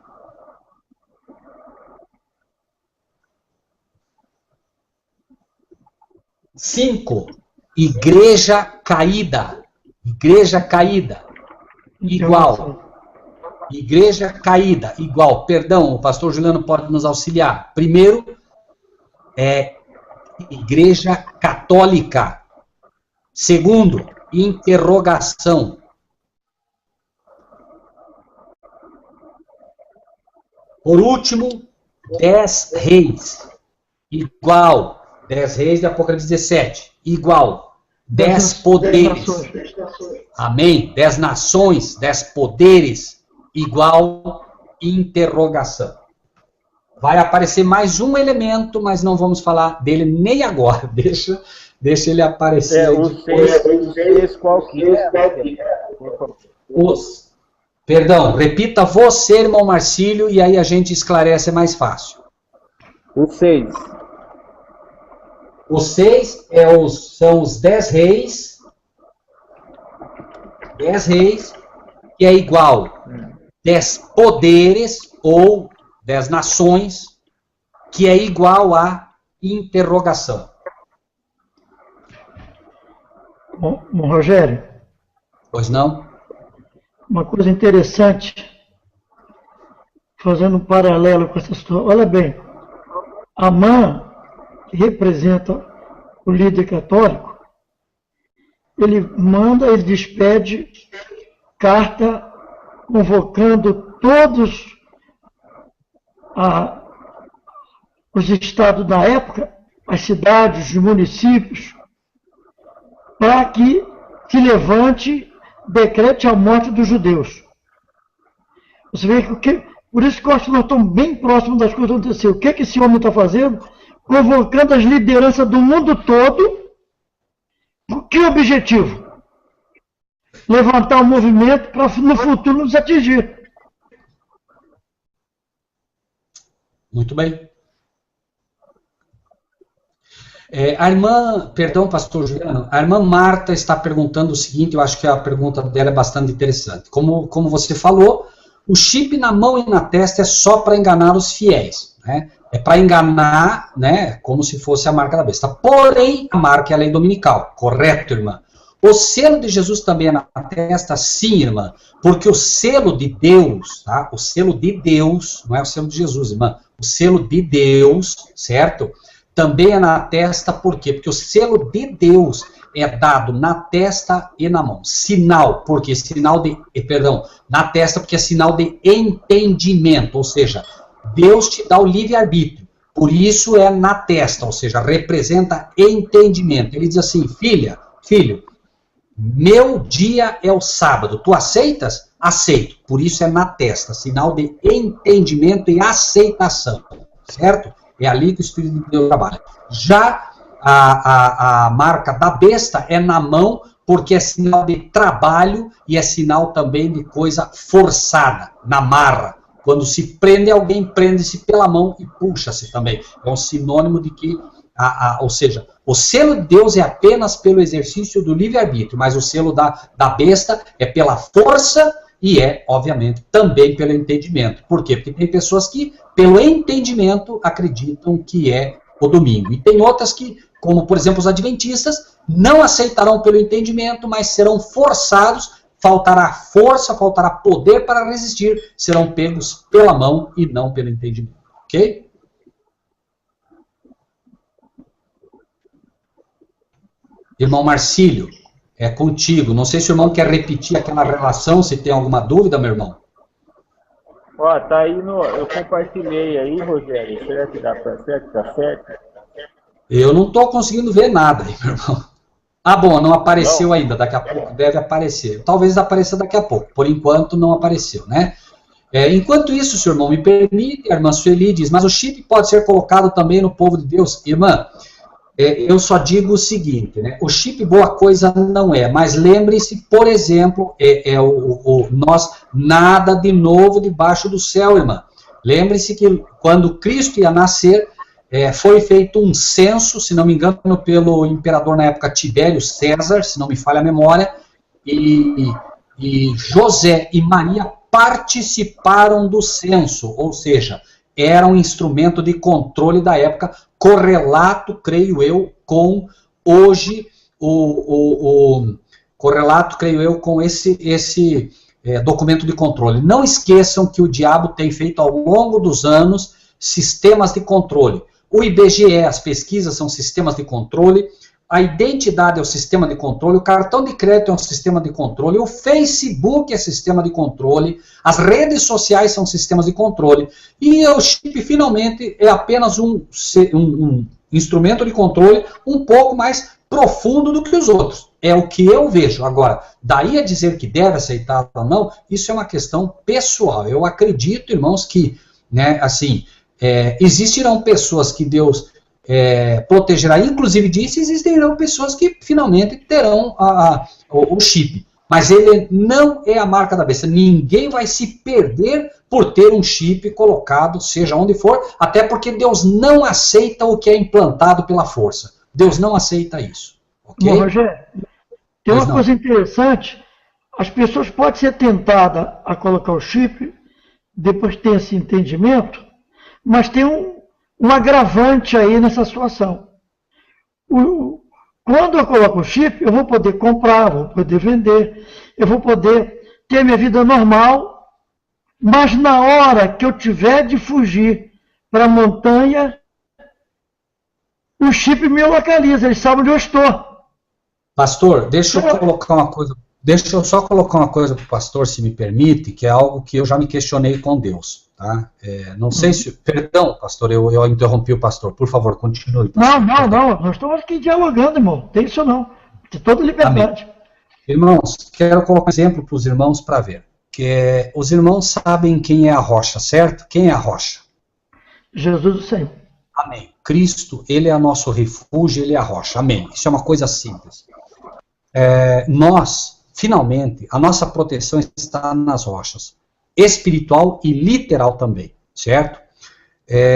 Cinco, igreja caída, igual, igreja caída, igual, perdão, o pastor Juliano pode nos auxiliar. Primeiro, igreja católica. Segundo, interrogação. Por último, 10 reis, igual, 10 reis de Apocalipse 17, igual, 10 poderes, amém? 10 nações, 10 poderes, igual, interrogação. Vai aparecer mais um elemento, mas não vamos falar dele nem agora, deixa ele aparecer. Os seis qual que é? Perdão, repita você, irmão Marcílio, e aí a gente esclarece, é mais fácil. Os 6. Os 6 são os 10 reis. 10 reis, que é igual 10 poderes, ou 10 nações, que é igual a interrogação. Bom, Rogério. Pois não? Uma coisa interessante, fazendo um paralelo com essa situação. Olha bem, Amã, que representa o líder católico, ele despede carta convocando todos os estados da época, as cidades, os municípios, para que se levante, decrete a morte dos judeus. Você vê que por isso que eu acho que nós estamos bem próximos das coisas que aconteceram. O que esse homem está fazendo? Convocando as lideranças do mundo todo. Que objetivo? Levantar o movimento para no futuro nos atingir. Muito bem. A irmã, perdão, pastor Juliano, a irmã Marta está perguntando o seguinte, eu acho que a pergunta dela é bastante interessante. Como você falou, o chip na mão e na testa é só para enganar os fiéis, né? É para enganar, né, como se fosse a marca da besta. Porém, a marca é a lei dominical, correto, irmã? O selo de Jesus também é na testa, sim, irmã, porque o selo de Deus, tá? O selo de Deus, não é o selo de Jesus, irmã, o selo de Deus, certo? Também é na testa, por quê? Porque o selo de Deus é dado na testa e na mão. Sinal, porque na testa, porque é sinal de entendimento, ou seja, Deus te dá o livre-arbítrio, por isso é na testa, ou seja, representa entendimento. Ele diz assim, filho, meu dia é o sábado, tu aceitas? Aceito, por isso é na testa, sinal de entendimento e aceitação, certo? É ali que o Espírito de Deus trabalha. Já a marca da besta é na mão, porque é sinal de trabalho e é sinal também de coisa forçada, na marra. Quando se prende alguém, prende-se pela mão e puxa-se também. É um sinônimo de que, ou seja, o selo de Deus é apenas pelo exercício do livre-arbítrio, mas o selo da besta é pela força e é, obviamente, também pelo entendimento. Por quê? Porque tem pessoas que, pelo entendimento, acreditam que é o domingo. E tem outras que, como, por exemplo, os adventistas, não aceitarão pelo entendimento, mas serão forçados, faltará força, faltará poder para resistir, serão pegos pela mão e não pelo entendimento. Ok? Irmão Marcílio, é contigo. Não sei se o irmão quer repetir aquela relação, se tem alguma dúvida, meu irmão. Ó, tá aí eu compartilhei aí, Rogério. Será que dá pra certo? Tá certo? Eu não estou conseguindo ver nada aí, meu irmão. Ah, bom, não apareceu ainda. Daqui a pouco deve aparecer. Talvez apareça daqui a pouco. Por enquanto, não apareceu, né? Enquanto isso, se o irmão me permite, a irmã Sueli diz, mas o chip pode ser colocado também no povo de Deus. Irmã, eu só digo o seguinte, né? O chip boa coisa não é, mas lembre-se, por exemplo, nós nada de novo debaixo do céu, irmã. Lembre-se que quando Cristo ia nascer, foi feito um censo, se não me engano, pelo imperador na época Tibério César, se não me falha a memória, e José e Maria participaram do censo, ou seja, era um instrumento de controle da época, correlato, creio eu, com hoje, correlato, creio eu, com esse documento de controle. Não esqueçam que o diabo tem feito ao longo dos anos sistemas de controle. O IBGE, as pesquisas são sistemas de controle, a identidade é o sistema de controle, o cartão de crédito é um sistema de controle, o Facebook é sistema de controle, as redes sociais são sistemas de controle, e o chip finalmente é apenas um instrumento de controle um pouco mais profundo do que os outros. É o que eu vejo. Agora, daí a dizer que deve aceitar ou não, isso é uma questão pessoal. Eu acredito, irmãos, que, né, assim, existirão pessoas que Deus protegerá, inclusive disso, existirão pessoas que finalmente terão o chip. Mas ele não é a marca da besta. Ninguém vai se perder por ter um chip colocado, seja onde for, até porque Deus não aceita o que é implantado pela força. Deus não aceita isso. Okay? Bom, Rogério, tem uma coisa interessante. As pessoas podem ser tentadas a colocar o chip, depois ter esse entendimento, mas tem um agravante aí nessa situação. Quando eu coloco o chip, eu vou poder comprar, vou poder vender, eu vou poder ter minha vida normal, mas na hora que eu tiver de fugir para a montanha, o chip me localiza, ele sabe onde eu estou. Pastor, deixa eu só colocar uma coisa para o pastor, se me permite, que é algo que eu já me questionei com Deus. Tá? Não sei se... Perdão, pastor, eu interrompi o pastor. Por favor, continue. Pastor. Não. Nós estamos aqui dialogando, irmão. Tem isso não. De toda liberdade. Amém. Irmãos, quero colocar um exemplo para os irmãos para ver. Que os irmãos sabem quem é a rocha, certo? Quem é a rocha? Jesus, o Senhor. Amém. Cristo, ele é o nosso refúgio, ele é a rocha. Amém. Isso é uma coisa simples. Nós, finalmente, a nossa proteção está nas rochas. Espiritual e literal também, certo?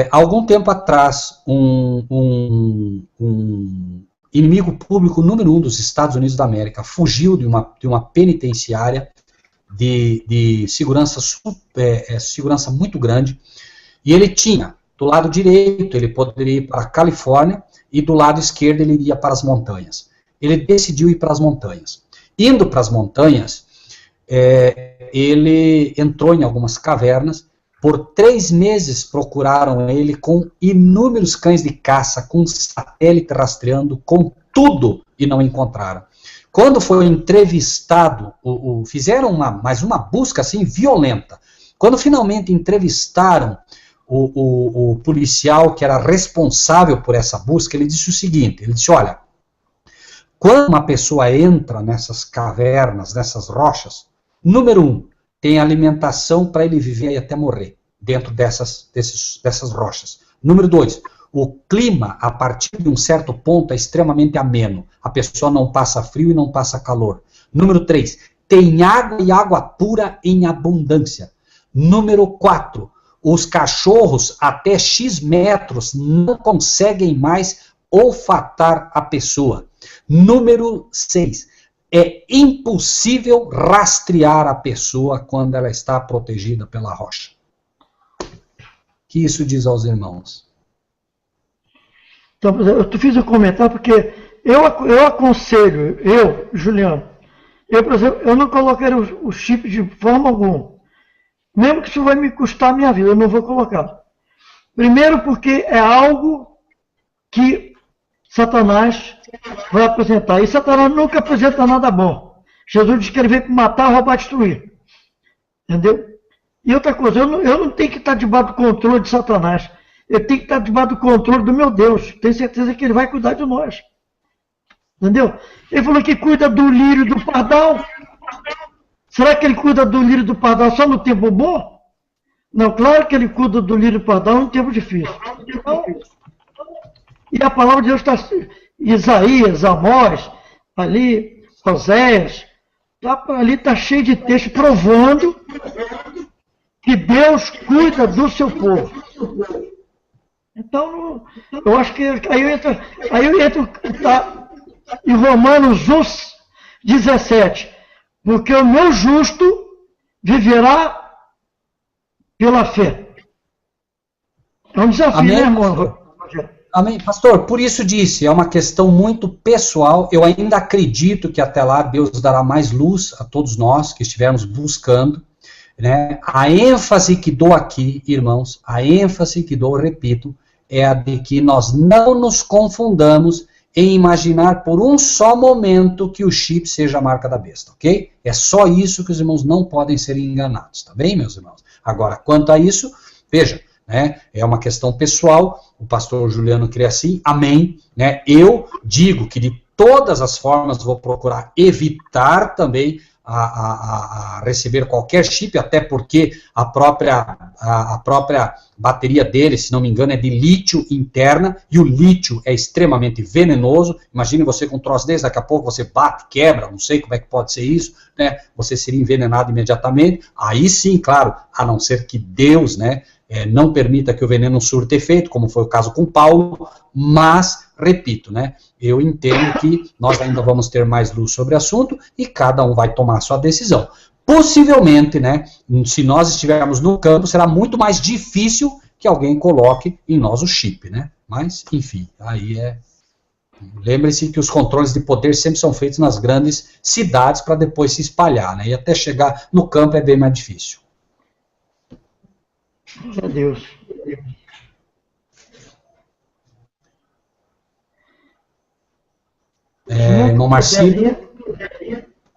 Algum tempo atrás, um inimigo público número 1 dos Estados Unidos da América fugiu de uma penitenciária de segurança muito grande, e ele tinha, do lado direito, ele poderia ir para a Califórnia, e do lado esquerdo ele iria para as montanhas. Ele decidiu ir para as montanhas. Indo para as montanhas, ele entrou em algumas cavernas. Por 3 meses procuraram ele com inúmeros cães de caça, com satélite rastreando, com tudo, e não encontraram. Quando foi entrevistado, fizeram mais uma busca assim violenta. Quando finalmente entrevistaram o policial que era responsável por essa busca, ele disse o seguinte, ele disse, olha, quando uma pessoa entra nessas cavernas, nessas rochas, número 1, tem alimentação para ele viver e até morrer dentro dessas rochas. Número 2, o clima, a partir de um certo ponto, é extremamente ameno. A pessoa não passa frio e não passa calor. Número 3, tem água e água pura em abundância. Número 4, os cachorros até X metros não conseguem mais olfatar a pessoa. Número 6, é impossível rastrear a pessoa quando ela está protegida pela rocha. O que isso diz aos irmãos? Então, eu fiz um comentário porque eu aconselho, Juliano, por exemplo, eu não colocaria o chip de forma alguma. Mesmo que isso vai me custar a minha vida, eu não vou colocar. Primeiro porque é algo que Satanás vai apresentar. E Satanás nunca apresenta nada bom. Jesus disse que ele veio para matar, roubar, destruir. Entendeu? E outra coisa, eu não tenho que estar debaixo do controle de Satanás. Eu tenho que estar debaixo do controle do meu Deus. Tenho certeza que ele vai cuidar de nós. Entendeu? Ele falou que cuida do lírio e do pardal. Será que ele cuida do lírio e do pardal só no tempo bom? Não, claro que ele cuida do lírio e do pardal no tempo difícil. Então, e a palavra de Deus está... Isaías, Amós, ali, Oséias, ali está cheio de texto provando que Deus cuida do seu povo. Então, eu acho que aí eu entro em Romanos 17, porque o meu justo viverá pela fé. É um desafio, amém, né, irmão? Amém, pastor, por isso disse, é uma questão muito pessoal, eu ainda acredito que até lá Deus dará mais luz a todos nós que estivermos buscando, né? A ênfase que dou aqui, irmãos, a ênfase que dou, repito, é a de que nós não nos confundamos em imaginar por um só momento que o chip seja a marca da besta, ok? É só isso que os irmãos não podem ser enganados, tá bem, meus irmãos? Agora, quanto a isso, veja, né, é uma questão pessoal, o pastor Juliano crê assim, amém, né, eu digo que de todas as formas vou procurar evitar também a receber qualquer chip, até porque a própria bateria dele, se não me engano, é de lítio interna, e o lítio é extremamente venenoso. Imagine você com um troço desse, daqui a pouco você bate, quebra, não sei como é que pode ser isso, né? Você seria envenenado imediatamente. Aí sim, claro, a não ser que Deus, né, não permita que o veneno surta efeito, como foi o caso com Paulo, mas, repito, né, eu entendo que nós ainda vamos ter mais luz sobre o assunto e cada um vai tomar a sua decisão. Possivelmente, né, se nós estivermos no campo, será muito mais difícil que alguém coloque em nós o chip, né? Mas, enfim, aí é... Lembre-se que os controles de poder sempre são feitos nas grandes cidades para depois se espalhar, né? E até chegar no campo é bem mais difícil. Meu Deus. Irmão Marcílio.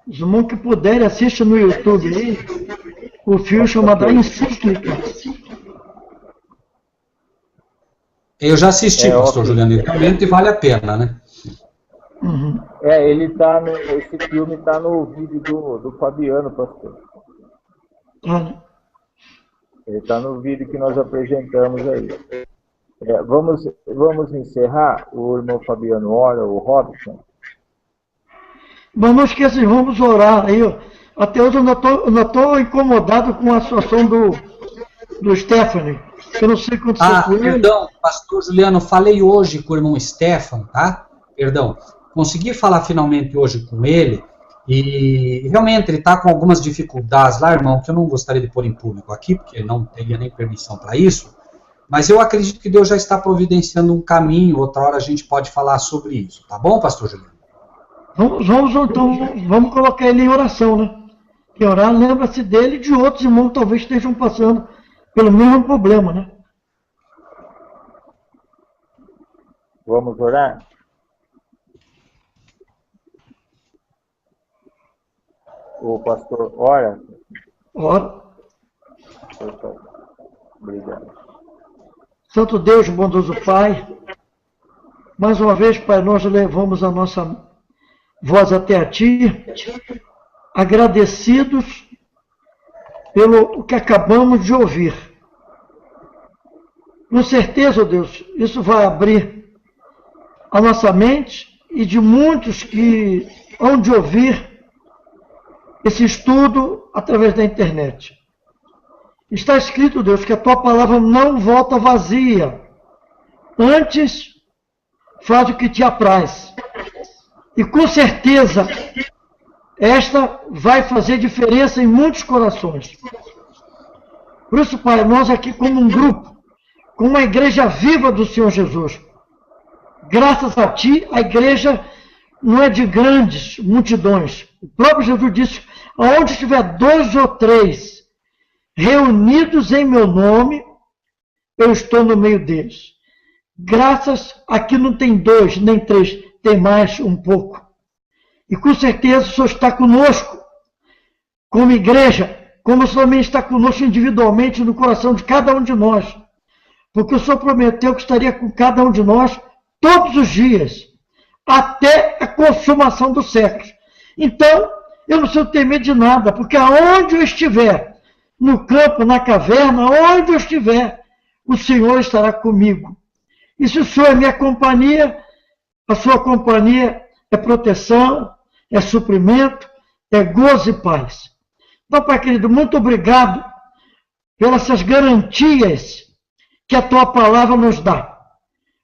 Os irmãos que puderem, assistam no YouTube aí o filme chamado A Encíclica. Eu já assisti, pastor Juliano, e vale a pena, né? Uhum. Ele tá no... Esse filme está no vídeo do Fabiano, pastor. Ele está no vídeo que nós apresentamos aí. Vamos encerrar. O irmão Fabiano ora, o Robson. Mas não esqueça, vamos orar aí. Até hoje eu não estou incomodado com a situação do Stephanie. Eu não sei quanto com ele. Perdão, pastor Juliano, falei hoje com o irmão Stefano, tá? Perdão. Consegui falar finalmente hoje com ele. E realmente ele está com algumas dificuldades lá, irmão, que eu não gostaria de pôr em público aqui, porque não teria nem permissão para isso, mas eu acredito que Deus já está providenciando um caminho, outra hora a gente pode falar sobre isso, tá bom, pastor Juliano? Vamos colocar ele em oração, né? Que orar, lembra-se dele e de outros irmãos que talvez estejam passando pelo mesmo problema, né? Vamos orar? O pastor ora? Ora. Obrigado. Santo Deus, bondoso Pai, mais uma vez, Pai, nós levamos a nossa voz até a Ti, agradecidos pelo que acabamos de ouvir. Com certeza, ó Deus, isso vai abrir a nossa mente e de muitos que hão de ouvir esse estudo através da internet. Está escrito, Deus, que a tua palavra não volta vazia. Antes, faz o que te apraz. E com certeza, esta vai fazer diferença em muitos corações. Por isso, Pai, nós aqui como um grupo, como uma igreja viva do Senhor Jesus, graças a Ti, a igreja não é de grandes multidões. O próprio Jesus disse, aonde estiver 2 ou 3 reunidos em meu nome, eu estou no meio deles. Graças, aqui não tem 2, nem 3, tem mais um pouco. E com certeza o Senhor está conosco, como igreja, como o Senhor também está conosco individualmente no coração de cada um de nós. Porque o Senhor prometeu que estaria com cada um de nós todos os dias, até a consumação dos séculos. Então, eu não preciso temer de nada, porque aonde eu estiver, no campo, na caverna, onde eu estiver, o Senhor estará comigo. E se o Senhor é minha companhia, a sua companhia é proteção, é suprimento, é gozo e paz. Então, Pai querido, muito obrigado pelas garantias que a tua palavra nos dá.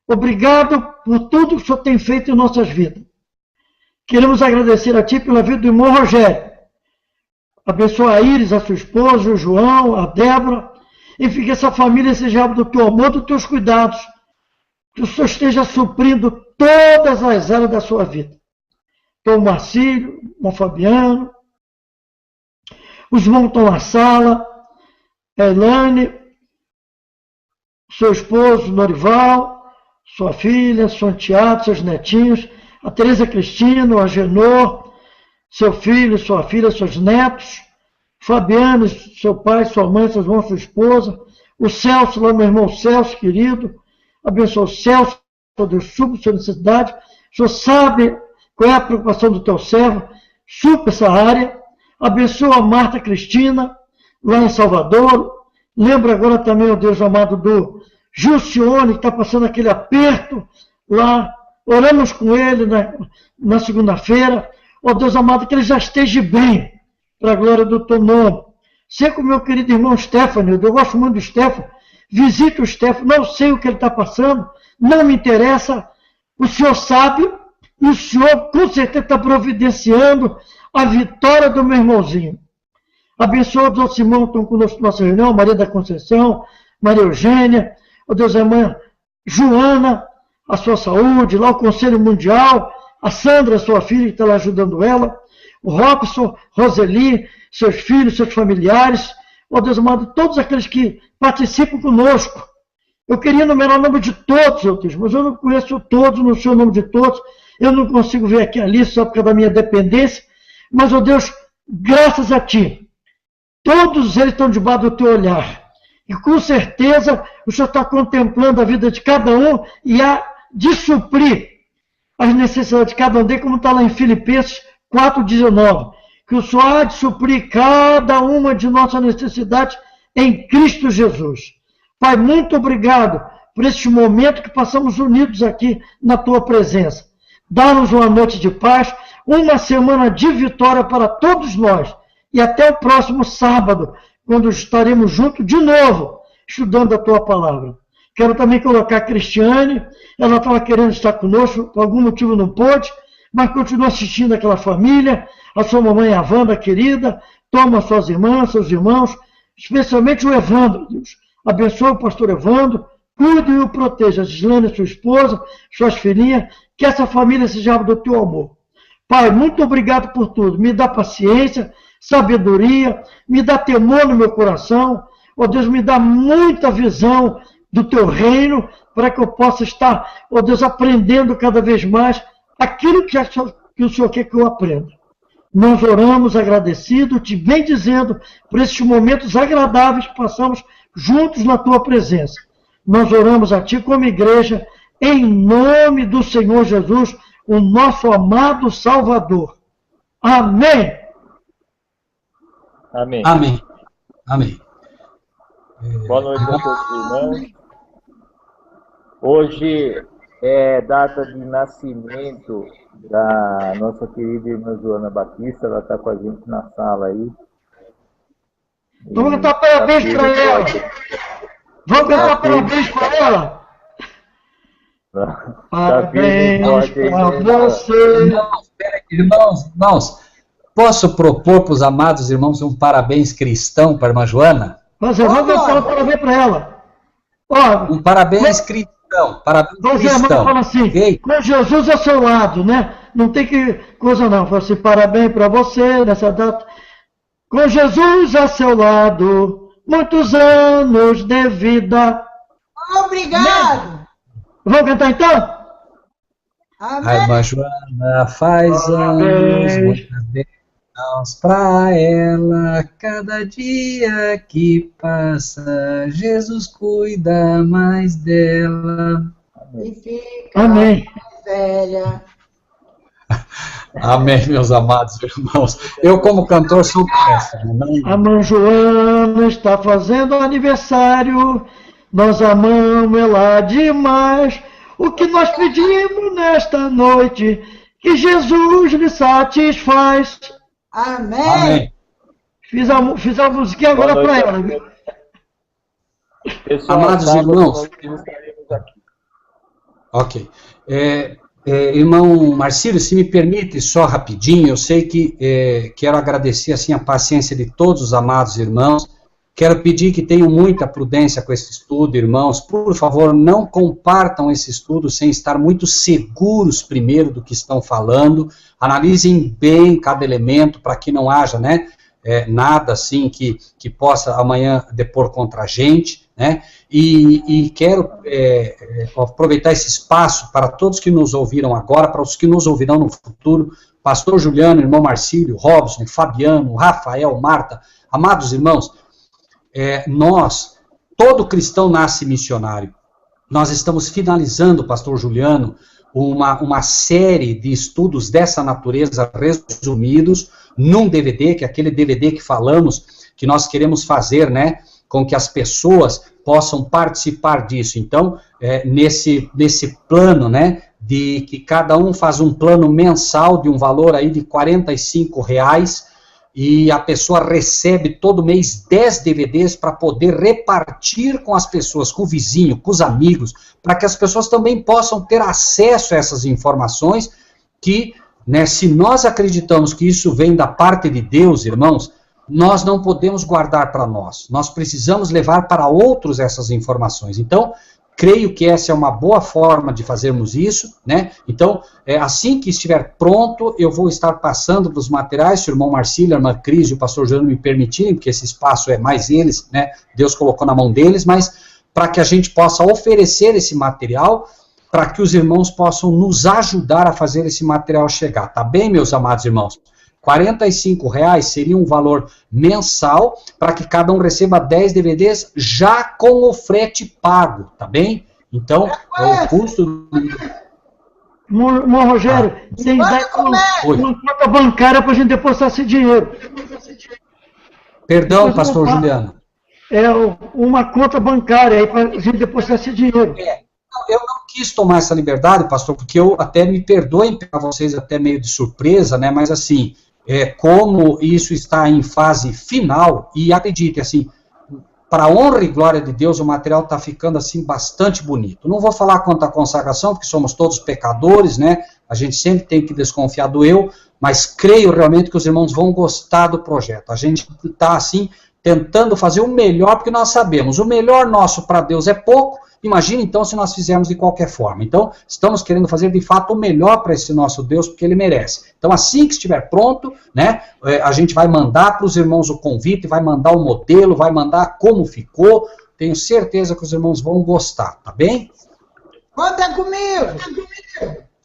Obrigado por tudo que o Senhor tem feito em nossas vidas. Queremos agradecer a Ti pela vida do irmão Rogério. Abençoa a Iris, a sua esposa, o João, a Débora. Enfim, que essa família seja do Teu amor, dos Teus cuidados. Que o Senhor esteja suprindo todas as áreas da sua vida. Então, o Marcílio, o Fabiano, os irmãos estão na sala, a Elane, seu esposo, Norival, sua filha, seu enteado, seus netinhos, a Tereza Cristina, o Agenor, seu filho, sua filha, seus netos, Fabiano, seu pai, sua mãe, seus irmãos, sua esposa, o Celso, lá meu irmão Celso, querido, abençoa o Celso, Deus, supre sua necessidade, o Senhor sabe qual é a preocupação do teu servo, supre essa área, abençoa a Marta Cristina, lá em Salvador, lembra agora também, ó Deus amado, do Gilcione, que está passando aquele aperto lá, oramos com ele na segunda-feira, ó Deus amado, que ele já esteja bem, para a glória do teu nome. Sei com o meu querido irmão Stefano, eu gosto muito do Stefano, visite o Stefano, não sei o que ele está passando, não me interessa, o Senhor sabe, e o Senhor com certeza está providenciando a vitória do meu irmãozinho. Abençoa os outros irmãos que estão conosco na nossa reunião, Maria da Conceição, Maria Eugênia, ó Deus, a irmã Joana, a sua saúde, lá o Conselho Mundial, a Sandra, sua filha, que está lá ajudando ela, o Robson, Roseli, seus filhos, seus familiares, ó Deus amado, todos aqueles que participam conosco. Eu queria enumerar o nome de todos, ó Deus, mas eu não conheço todos, não sei o nome de todos, eu não consigo ver aqui a lista só por causa da minha dependência, mas, ó Deus, graças a Ti, todos eles estão debaixo do Teu olhar. E com certeza o Senhor está contemplando a vida de cada um e há de suprir as necessidades de cada um deles, como está lá em Filipenses 4,19. Que o Senhor há de suprir cada uma de nossas necessidades em Cristo Jesus. Pai, muito obrigado por este momento que passamos unidos aqui na Tua presença. Dá-nos uma noite de paz, uma semana de vitória para todos nós. E até o próximo sábado, quando estaremos juntos de novo, estudando a Tua palavra. Quero também colocar a Cristiane, ela estava querendo estar conosco, por algum motivo não pôde, mas continua assistindo aquela família, a sua mamãe a Wanda, querida, toma suas irmãs, seus irmãos, especialmente o Evandro, Deus. Abençoa o pastor Evandro, cuide e o proteja, a Gislane, sua esposa, suas filhinhas, que essa família seja do Teu amor. Pai, muito obrigado por tudo, me dá paciência, sabedoria, me dá temor no meu coração, ó Deus, me dá muita visão do Teu reino, para que eu possa estar, ó Deus, aprendendo cada vez mais aquilo que o Senhor quer que eu aprenda. Nós oramos agradecidos, te bendizendo por esses momentos agradáveis que passamos juntos na Tua presença. Nós oramos a Ti como igreja, em nome do Senhor Jesus, o nosso amado Salvador. Amém. Amém. Amém. Amém. Boa noite a todos os irmãos. Hoje é data de nascimento da nossa querida irmã Joana Batista, ela está com a gente na sala aí. Vamos cantar parabéns para ela. Vamos cantar parabéns para ela. Parabéns para você. Irmãos, posso propor para os amados irmãos um parabéns cristão para a irmã Joana? Vamos cantar um parabéns para ela. Ó, um parabéns cristão. Parabéns cristão. Fala assim, okay? Com Jesus ao seu lado, né? Não tem que coisa não. Fala assim, parabéns para você nessa data. Com Jesus a seu lado, muitos anos de vida. Obrigado. Vamos cantar então? Amém. A irmã Joana faz anos, muitas bênçãos para ela. Cada dia que passa, Jesus cuida mais dela. E fica Amém. Velha. Amém, meus amados irmãos. Eu, como cantor, sou péssimo. A irmã Joana está fazendo aniversário. Nós amamos ela demais. O que nós pedimos nesta noite, que Jesus lhe satisfaz. Amém. Amém. Fiz a musiquinha agora para ela. Pessoal, amados irmãos. Ok. Irmão Marcílio, se me permite, só rapidinho, eu sei que quero agradecer assim, a paciência de todos os amados irmãos, quero pedir que tenham muita prudência com esse estudo, irmãos, por favor, não compartam esse estudo sem estar muito seguros primeiro do que estão falando, analisem bem cada elemento para que não haja, né, nada assim que possa amanhã depor contra a gente, né, e quero aproveitar esse espaço para todos que nos ouviram agora, para os que nos ouvirão no futuro, pastor Juliano, irmão Marcílio, Robson, Fabiano, Rafael, Marta, amados irmãos, todo cristão nasce missionário. Nós estamos finalizando, pastor Juliano, uma série de estudos dessa natureza resumidos num DVD, que é aquele DVD que falamos, que nós queremos fazer, né, com que as pessoas possam participar disso. Então, nesse plano, né, de que cada um faz um plano mensal de um valor aí de R$45, e a pessoa recebe todo mês 10 DVDs para poder repartir com as pessoas, com o vizinho, com os amigos, para que as pessoas também possam ter acesso a essas informações que, né, se nós acreditamos que isso vem da parte de Deus, irmãos, nós não podemos guardar para nós. Nós precisamos levar para outros essas informações. Então, creio que essa é uma boa forma de fazermos isso, né? Então, assim que estiver pronto, eu vou estar passando dos materiais, se o irmão Marcílio, a irmã Cris e o pastor João me permitirem, porque esse espaço é mais eles, né? Deus colocou na mão deles, mas para que a gente possa oferecer esse material, para que os irmãos possam nos ajudar a fazer esse material chegar. Tá bem, meus amados irmãos? R$45 seria um valor mensal para que cada um receba 10 DVDs já com o frete pago, tá bem? Então, o custo... Irmão Rogério, tem uma conta bancária para a gente depositar esse dinheiro. Perdão, pastor Juliano. Uma conta bancária aí para a gente depositar esse dinheiro. Eu não quis tomar essa liberdade, pastor, porque eu até me perdoem para vocês até meio de surpresa, né? Mas assim, como isso está em fase final, e acredite, assim, para a honra e glória de Deus, o material está ficando assim bastante bonito. Não vou falar quanto à consagração, porque somos todos pecadores, né? A gente sempre tem que desconfiar do eu, mas creio realmente que os irmãos vão gostar do projeto. A gente está assim tentando fazer o melhor, porque nós sabemos, o melhor nosso para Deus é pouco. Imagina então se nós fizermos de qualquer forma. Então, estamos querendo fazer de fato o melhor para esse nosso Deus, porque Ele merece. Então, assim que estiver pronto, né, a gente vai mandar para os irmãos o convite, vai mandar o modelo, vai mandar como ficou. Tenho certeza que os irmãos vão gostar, tá bem? Conta comigo!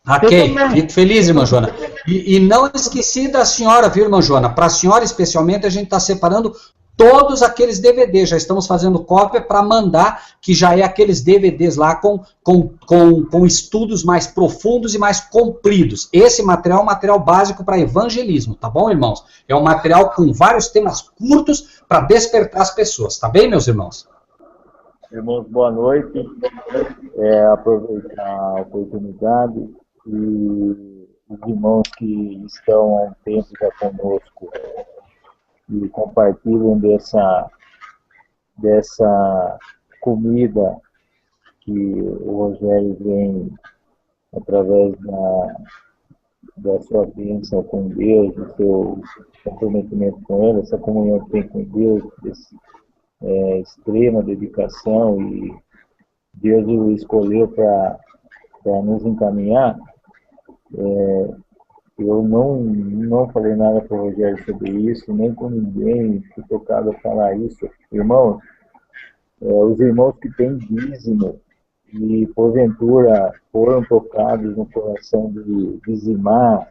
Ok, fico feliz, irmã Joana. E não esqueci da senhora, viu, irmã Joana? Para a senhora, especialmente, a gente está separando todos aqueles DVDs, já estamos fazendo cópia para mandar, que já é aqueles DVDs lá com estudos mais profundos e mais compridos. Esse material é um material básico para evangelismo, tá bom, irmãos? É um material com vários temas curtos para despertar as pessoas, tá bem, meus irmãos? Irmãos, boa noite. Aproveitar a oportunidade e os irmãos que estão há um tempo já conosco e compartilham dessa comida que o Rogério vem através da sua bênção com Deus, do seu comprometimento com Ele, essa comunhão que tem com Deus, desse extrema dedicação, e Deus o escolheu para nos encaminhar. Eu não falei nada para o Rogério sobre isso, nem com ninguém fui tocado a falar isso. Irmãos, os irmãos que têm dízimo e porventura foram tocados no coração de dizimar,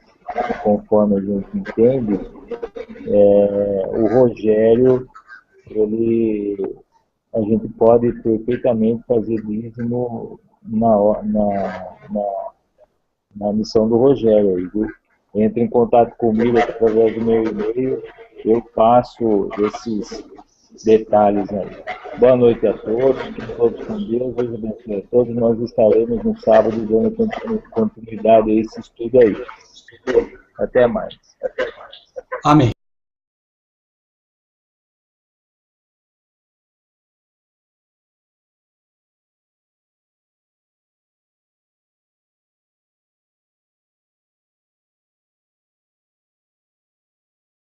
conforme a gente entende, o Rogério, a gente pode perfeitamente fazer dízimo na missão do Rogério aí, viu? Entre em contato comigo através do meu e-mail, eu passo esses detalhes aí. Boa noite a todos, que todos com Deus, Deus abençoe a todos. Nós estaremos no sábado dando continuidade a esse estudo aí. Até mais. Amém.